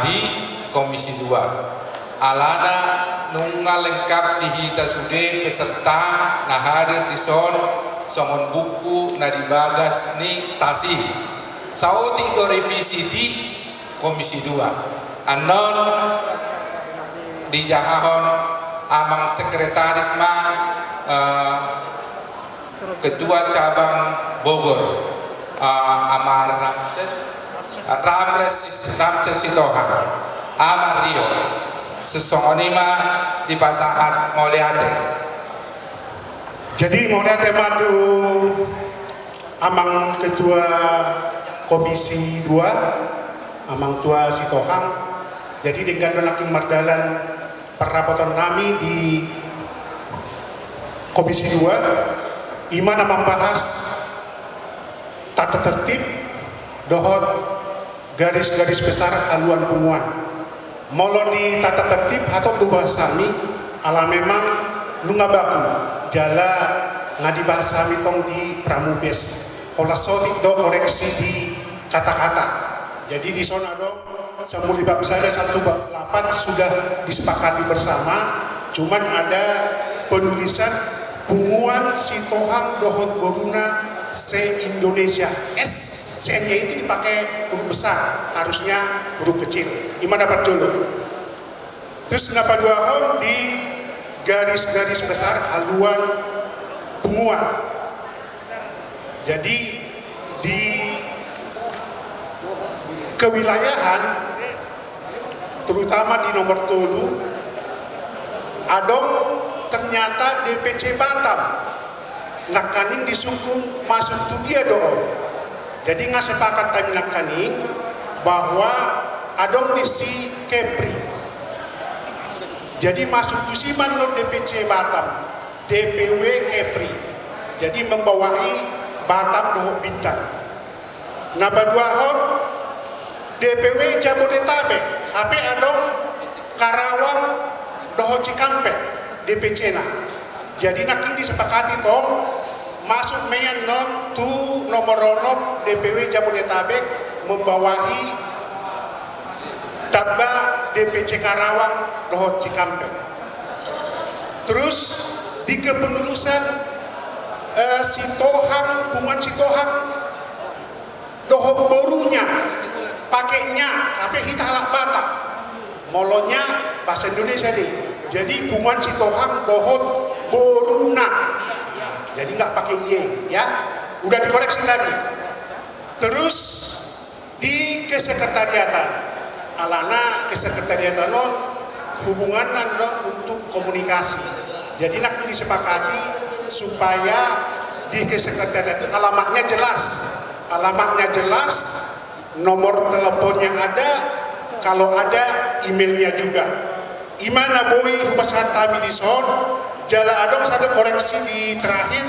di Komisi 2 alana nunga lengkap dihita sude peserta na hadir di somon buku na dibagas ni tasih sauti do revisi di Komisi 2 anon di jahahon amang sekretaris ketua cabang Bogor Amar Ramses Sitohang Amar Rio sesongonima di pasangan Moliate. Jadi Moliate matu amang ketua Komisi 2 amang tua Sitohang. Jadi dengan donaking mardalan perrapotan kami di Komisi 2 imana membahas tata tertib dohot garis-garis besar haluan punguan molo di tata tertib atau bahasami ala memang nungabaku jala ngadi bahasami tong di pramubes olah sotik do koreksi di kata-kata. Jadi di sana dong semuli bab saja 1 bab 8 sudah disepakati bersama, cuman ada penulisan punguan Sitohang dohot boruna se Indonesia. S-nya itu dipakai huruf besar, harusnya huruf kecil. Ima dapat jolo. Terus ngapa dua hal di garis-garis besar haluan punguan. Jadi di kewilayahan terutama di nomor 7 adong ternyata DPC Batam nakaning disukung masuk tu dia doon. Jadi nggak sepakat kami nakaning bahwa adong di si Kepri. Jadi masuk tu si manut DPC Batam, DPW Kepri. Jadi membawahi Batam doh Bintan. Nah badua hon DPW Jabodetabek, HP adong Karawang doh Cikampek DPC na. Jadi naking disepakati tong masuk meyan non tu nomor ronom DPW Jabodetabek membawahi tabba DPC Karawang dohot Cikampek. Terus di kepenulusan Sitohang, bungan Sitohang dohot borunya pakainya HP kita halak Batak molonya bahasa Indonesia deh. Jadi bungan Sitohang dohot boruna. Jadi nggak pakai Y ya. Udah dikoreksi tadi. Terus di kesekretariatan alana kesekretariatan non hubungan non untuk komunikasi. Jadi nak disepakati supaya di kesekretariatan itu alamatnya jelas, nomor teleponnya ada, kalau ada emailnya juga. Imana boy hubasan kami di son jala adong satu koreksi di terakhir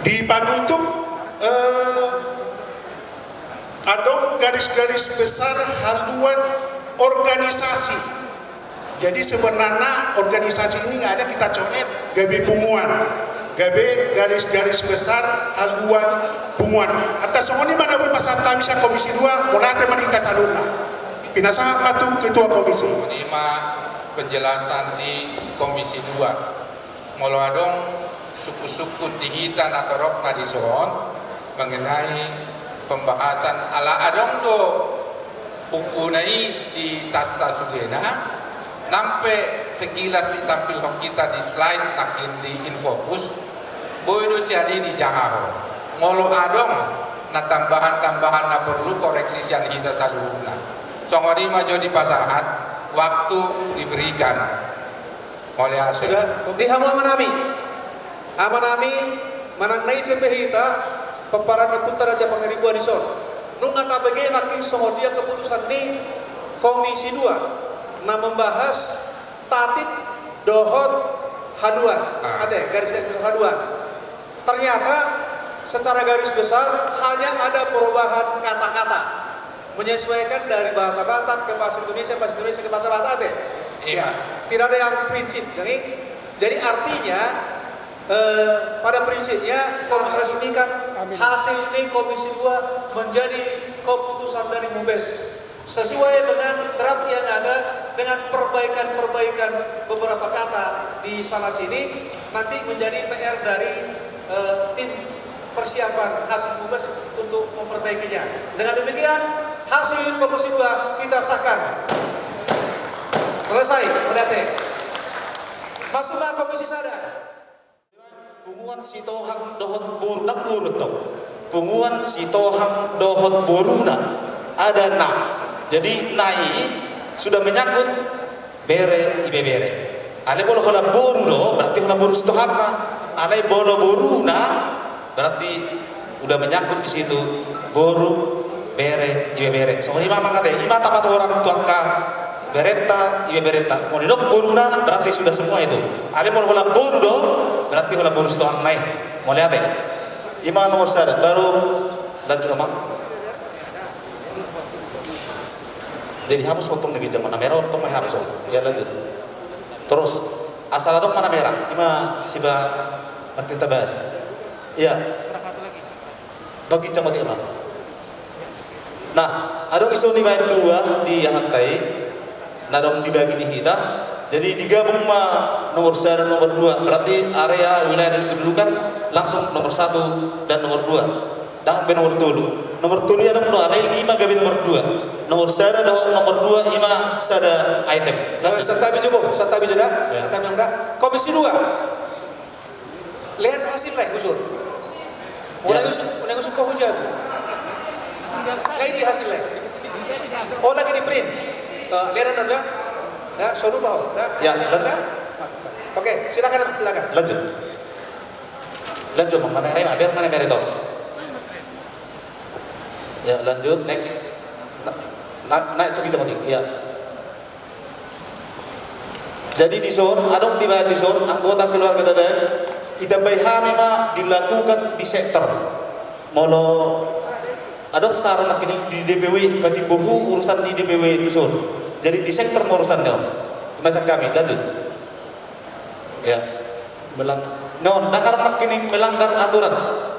di panutup adong garis-garis besar haluan organisasi. Jadi sebenarnya organisasi ini nggak ada, kita coret gabe punguan, gabe garis-garis besar haluan punguan. Atas songoni mana boleh pasal tamisa Komisi 2 mulai tema kita saluna. Pinasa matu ketua komisi. Lima penjelasan di Komisi 2. Molo adong suku-suku dihitan atau rok nadison mengenai pembahasan ala adong do buku nai di tas-tas sudena. Nampe sekilas si tampil kita di slide nakin di infocus boydo siani di jahaho ngolo adong na tambahan-tambahan na perlu koreksi sian kita saluna songoni maju di pasangan waktu diberikan oleh sudah dihamu amanami mananai sepehita peparan putar aja pengeribuan di son nunga tabege nakin songodia keputusan di Komisi 2 nah membahas tatib dohot haduan, garis-garis besar haduan. Ternyata secara garis besar hanya ada perubahan kata-kata menyesuaikan dari bahasa Batak ke bahasa Indonesia ke bahasa Batak deh. Iya. Tidak ada yang prinsip. Jadi artinya pada prinsipnya komisi resmikan hasil ini Komisi 2 menjadi keputusan dari MUBES sesuai dengan draft yang ada dengan perbaikan beberapa kata di sana sini nanti menjadi PR dari tim persiapan hasil MUBES untuk memperbaikinya. Dengan demikian hasil Komisi 2 kita sahkan. Selesai, berarti. Masuklah Komisi Sada. Punguan sitohang dohot burdak burutok. Punguan sitohang dohot boruna ada na. Jadi nai sudah menyangkut bere ibe bere. Ale bolo hola boru do berarti hola boru sitohangna. Ale bolo boruna berarti udah menyangkut di situ boru bere ibe bere. So ima mangate ima tapat orang tuangka bereta ibe bereta. Mau didok boruna berarti sudah semua itu. Ale bolo hola boru do berarti hola boru sitohang naik. Mau lihat ya? Ima nomor 1 baru lanjut ama. Jadi hapus potong di zaman merah, potong mai hapus. Ya lanjut. Terus asal adok mana merah? Ima siba kita bahas. Iya. Bagi camat ima. Nah, adok isu ni baik 2 di hantai. Nadong dibagi di hita. Jadi digabung ma nomor 1 dan nomor 2. Berarti area wilayah dan kedudukan langsung nomor 1 dan nomor 2. Dan nomor 3. Nomor 3 ada nomor ima gabi nomor 2. Nomor 1 dan nomor 2 ima sada item. Satabi juga, satabi sudah, satabi yang dah. Komisi 2. Lihat hasil lah usul. Mulai usul kau hujan. Kayak di hasil lah. Oh lagi di print. Lihat anda. Ya, sono bawah. Ya, Oke, silakan. Lanjut. Mana merah? Biar mana merah itu. Ya, lanjut next. Naik tuh kita mati. Ya. Jadi di zone, adong di zone anggota keluarga dadan ida bayha memang dilakukan di sektor. Molo adong sarana kini di DPW berarti buku urusan di DPW itu zone. Jadi di sektor urusan dong. Masa kami lanjut. Ya. Nak kini melanggar aturan.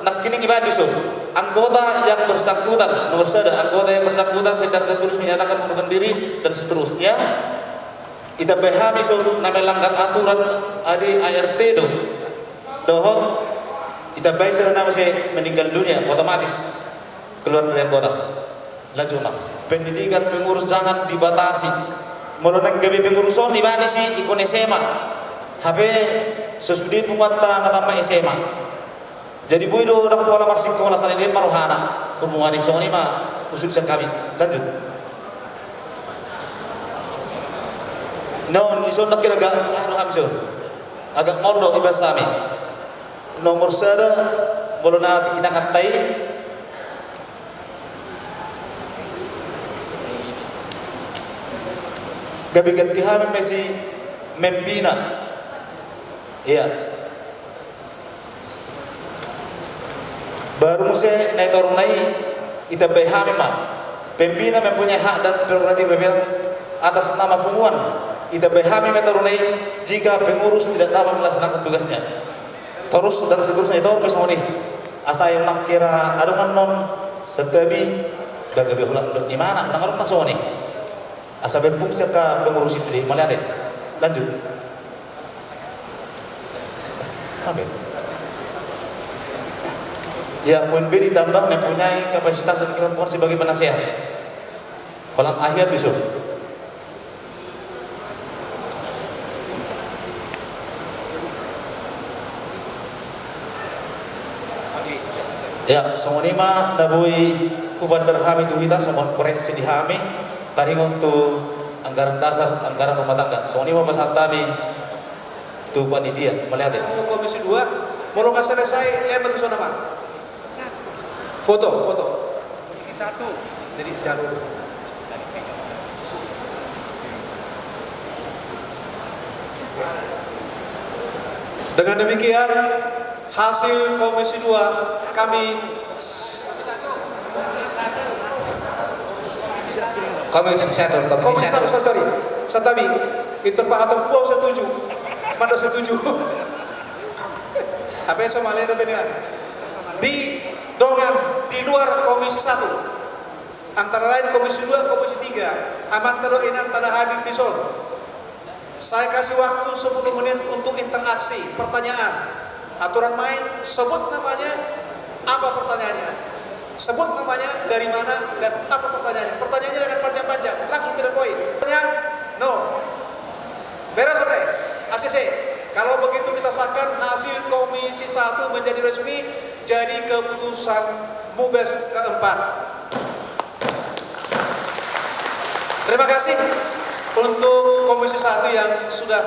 Nak kini ibadah di zone. Anggota yang bersangkutan nomor 1 anggota yang bersangkutan secara tertulis menyatakan mengundurkan diri dan seterusnya kita behami so nama langgar aturan adi ART dohot kita baik secara nama saya meninggal dunia otomatis keluar dari anggota. Lanjut mak pendidikan pengurus jangan dibatasi meroneng gabi pengurusan di mana sih ikon SMA HP sesudah penguatan natama SMA. Jadi bu itu orang tua lamar sekolah sana ini maruhana hubungan yang soalnya mah usul kami lanjut. Non iso nak kira agak agak ngordo ibasami. Nomor 1 boleh nanti kita katai. Gabi gantihan masih membina. Iya. Baru mesti naik turun naik kita BH memang pembina mempunyai hak dan prerogatif atas nama punguan kita BH memang turun naik jika pengurus tidak dapat melaksanakan tugasnya terus dan seterusnya itu harus nih asa yang nak kira ada kan non setabi bagaimana ulang di mana nang masuk nih asa berfungsi ke pengurus itu melihat lanjut apa ya poin B ditambah mempunyai kapasitas dan kemampuan sebagai penasehat. Kolam akhir besok. Ya, songonima dabui kubat berhami itu kita somon koreksi dihami tadi untuk anggaran dasar, anggaran rumah tangga. Songonima pasal tadi tu panitia melihat ya. Komisi 2 mau nggak selesai lihat betul nama. Foto. Ini 1. Jadi jalur. Dengan demikian hasil Komisi 2 kami Komisi 1. Komisi 1, sorry. Satabi, itu Pak Hatong Puau setuju. Pada setuju. Apa yang Somalia itu benar? Di dongan di luar Komisi 1. Antara lain Komisi 2, Komisi 3. Amat tado ini antara hadir di son. Saya kasih waktu 10 menit untuk interaksi, pertanyaan. Aturan main, sebut namanya, apa pertanyaannya. Sebut namanya, dari mana, dan apa pertanyaannya. Pertanyaannya jangan panjang-panjang, langsung to the point. Pertanyaan, no. Beres sore, ACC. Kalau begitu kita sahkan hasil Komisi 1 menjadi resmi, jadi keputusan MUBES keempat. Terima kasih untuk Komisi 1 yang sudah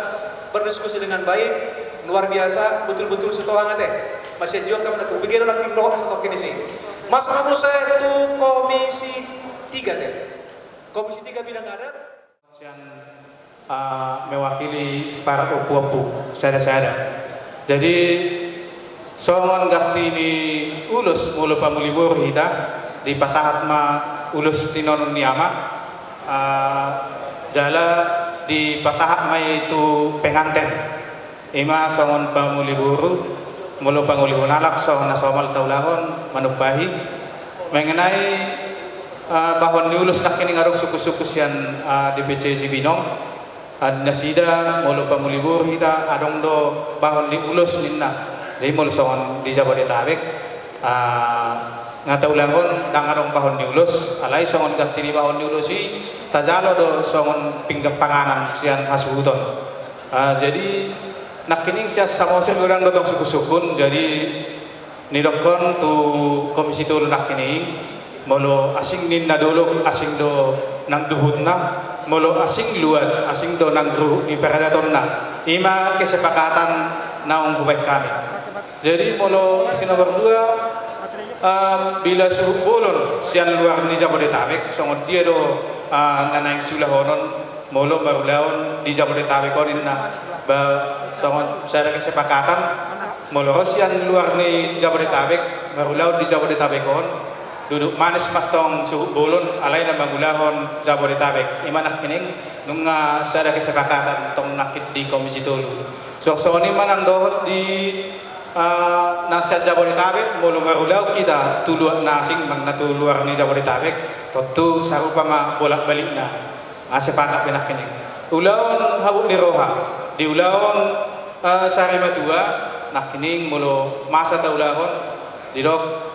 berdiskusi dengan baik. Luar biasa, betul-betul setohang teh. Masih jiwa kami nak begitu nak pindah satu kini sih. Mas kamu saya itu Komisi 3 teh. Komisi 3 bidang adat yang mewakili para opu-opu sada-sada. Jadi songon gati ini ulus mulu pamulibur kita di pasahat ma ulus tinon niama jala di pasahat ma itu penganten. Ima songon pamuliburu mulu pangulihun alak songon nasomal taulahon manubahi mengenai bahwa niulus nak kini ngarung suku-suku sian di BCC Binong nasida mulu pamulibur kita adong do bahon diulus ninna jadi mulu songon di Jabodetabek ngataulahon dang adong bahon diulus alai songon gatini bahon diulusi tajalo do songon pinggap panganan sian hasuhuton jadi nak kini sia samosen orang dotong suku-sukun jadi nidokon tu komisi tu nak kini molo asing ninna dulu asing do nang duhutna molo asing luar asing do nang gru di peradatorna ima kesepakatan naung bubaik kami jadi molo si nomor 2 bila suhu bolon sian luar ni Jabodetabek songon dia do nanaing sulahonon molo marulaon di Jabodetabek koninna ba songon saya kesepakatan moloros yang luar ni Jabodetabek marulaon di Jabodetabek kon duduk manis matong suhu bolon alay na mangulahon Jabodetabek imanak kining nung saya kesepakatan tong nakit di komisi tulu so ni manang dohot di nasa Jabodetabek molo marulaw kita tuluan nasing mang natuluar ni Jabodetabek totu sarupa ma bolak-balik na sepakat benak kining ulaon habuk di roha di ulaon Sarimatua nak kining mulu masa taulahon didok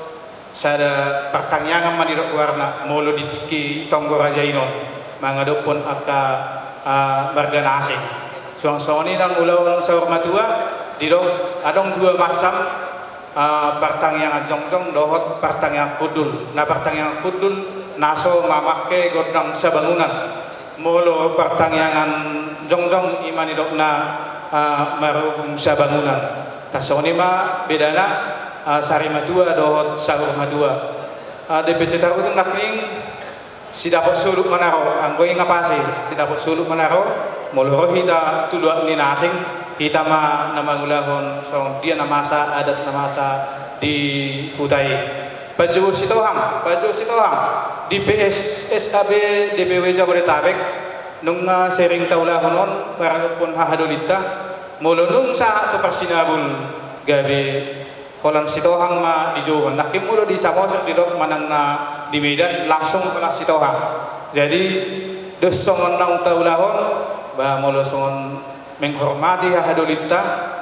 sada pertanyaan mandirok warna mulu ditiki Tonggora Jainon mangadopon aka marganasi suang-suang nang ulaon Sarimatua didok adong 2 macam pertanyaan jongjong dohot pertanyaan kudul na pertanyaan kudul naso mamake godang sabangunan mulu pertanyaan jongjong imani dokna marugum sabangunan tasoni ma bedana Sarimatua dohot Sarimatua DPC tahu itu nakling si dapat suluk menaro anggoy ngapasi si dapat suluk menaro mulu kita tuluak ni nasing kita ma namangulahon so dia namasa adat namasa di Kutai baju sitohang di PSSAB DBW Jabodetabek nung sering taulahonon barangpun hahadolita mulu nung sa kepersinabul gabe kolan sitohang ma dijohon nakim mulu di Samosok di dok manang na di Medan langsung kelas sitohang jadi dos songon nang taulahon ba mulu songon menghormati hahadolita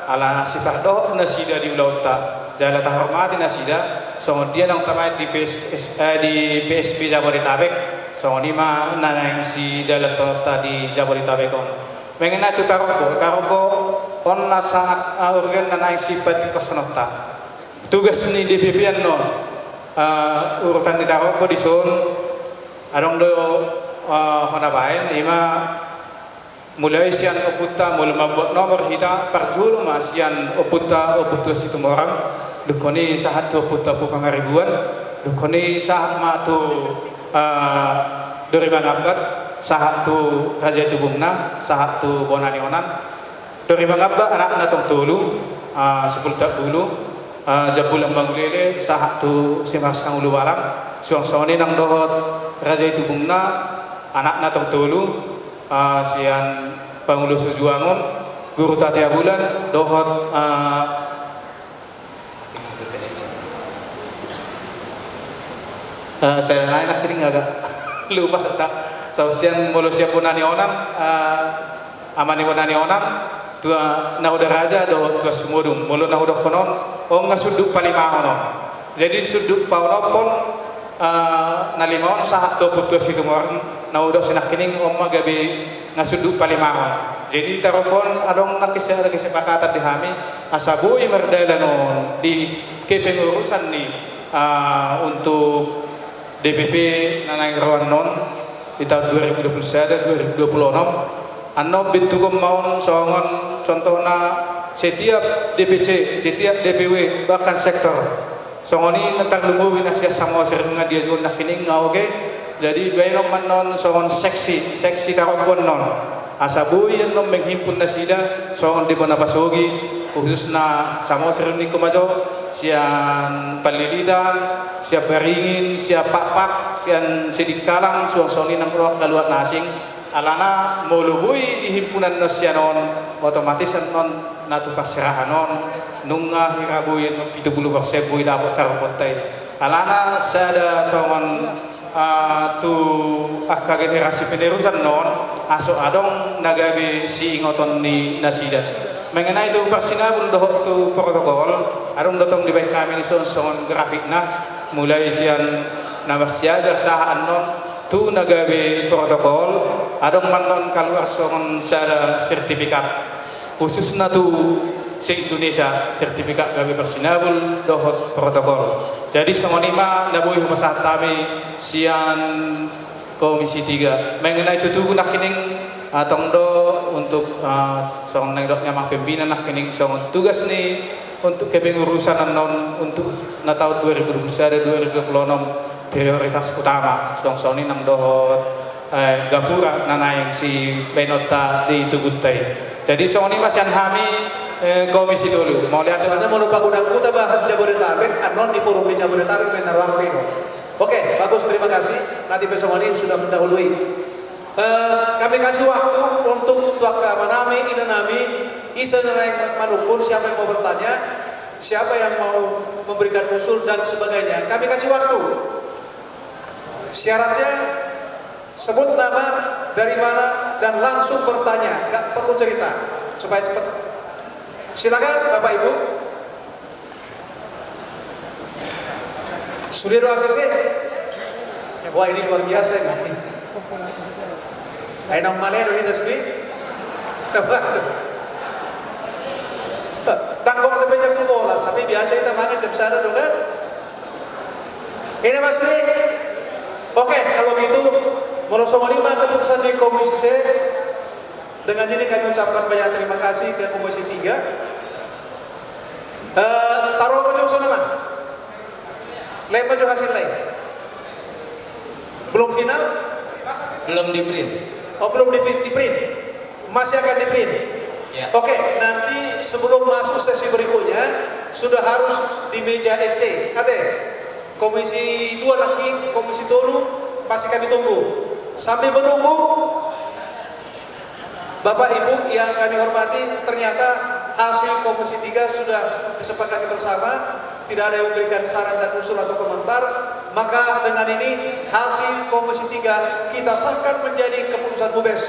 ala sifat doh nasida di ulauta jala tahormati nasida songon dia nang tamai di PSP Jabodetabek so ni ma nanang si dalato tadi Jabodetabek on mengenai tu tarobo on nasa organ nanang sifat kosnota tugas ni DPP no urutan di tarobo di son adong do hona bain ima mulai sian oputa mulai mabot nomor hita parjulu masian oputa situ morang dukoni sahat oputa pangaribuan dukoni sahat ma tu dari Bangabbat sahat tu Raja Tubungna sahat tu Bonani Onan dari Bangabbat anak natong tulu 10 tak dulu jabulang banglele sahat tu Simas Kang Ulu Walang suang-suang nang dohot Raja Tubungna anakna tong tulu sian pangulus Sujuangun guru Tatia Bulan dohot saya lain akhirnya agak lupa so sian mulu siap punani onan amani punani onan tua nauda raja do tua sumudum mulu nauda konon ngasuduk palima ono jadi suduk pauno pon nalimaon sahat do putua situ moran nauda sinak kining gabi ngasuduk palima on jadi taropon adong nakisepakatan di hami asabui merdalanon di kepengurusan ni untuk DPP nanang rawan non di tahun 2021 2026 anno bintukum maun songon contohna setiap DPC setiap DPW bahkan sektor songoni ngetang lungu winasia sama sering ngadia jual nak kini ngau ke jadi bayang manon songon seksi karopon non asabui yang nom menghimpun nasida songon di mana pasogi khususnya sama sering ni kumajo sian palilitan siap beringin siap pak sian sedik kalang suang soni nang keluar nasing alana molubui di himpunan nasianon otomatis non natu pasirahan non nunga hirabuin 70% bui dapat karopotai alana sada songon tu akka generasi penerusan non aso adong nagabe si ingoton ni nasida mengenai itu persinabul dohok tu protokol adong dotong di baik kami songon grafikna mulai sian nabasiada sahaan non tu nagabe protokol adong manon keluar songon sada sertifikat khususnya tu se Indonesia sertifikat gabe persinabul dohok protokol jadi songon lima nabuhi masahat kami sian komisi 3 mengenai itu tu nak kining atongdo untuk songon nengdoknya mang pimpinan nak kining songon tugas ni untuk kepengurusan non untuk na tahun 2021 2026 prioritas utama song-soni nang dohot gapura nanayang si penota di Tugutai jadi songoni masyan hami komisi dulu mau lihat soalnya mau lupa kita bahas Jabodetabek anon di forum di Jabodetabek menaruh peno. Oke, bagus, terima kasih nanti besok ini sudah mendahului kami kasih waktu untuk tuaka manami inanami isa yang manupun siapa yang mau bertanya siapa yang mau memberikan usul dan sebagainya kami kasih waktu syaratnya sebut nama dari mana dan langsung bertanya gak perlu cerita supaya cepat silakan Bapak Ibu Sudirno ACC wah ini luar biasa ini ay nang malero hita sabi tangkong na ba siya bola sabi biasa ita mga jam sana doon kan ini Mas Pri oke kalau gitu menurut semua lima keputusan di komisi C dengan ini kami ucapkan banyak terima kasih ke komisi 3 taruh apa jauh sana lempar jauh hasil lain belum final belum di print. Oh belum di print, masih akan di print. Ya. Oke, nanti sebelum masuk sesi berikutnya sudah harus di meja SC. Ate, komisi 2 nanti, komisi 3 masih kami tunggu. Sambil menunggu, Bapak Ibu yang kami hormati, ternyata hasil komisi 3 sudah disepakati bersama. Tidak ada yang memberikan saran dan usul atau komentar, maka dengan ini hasil komisi 3 kita sahkan menjadi keputusan Mubes.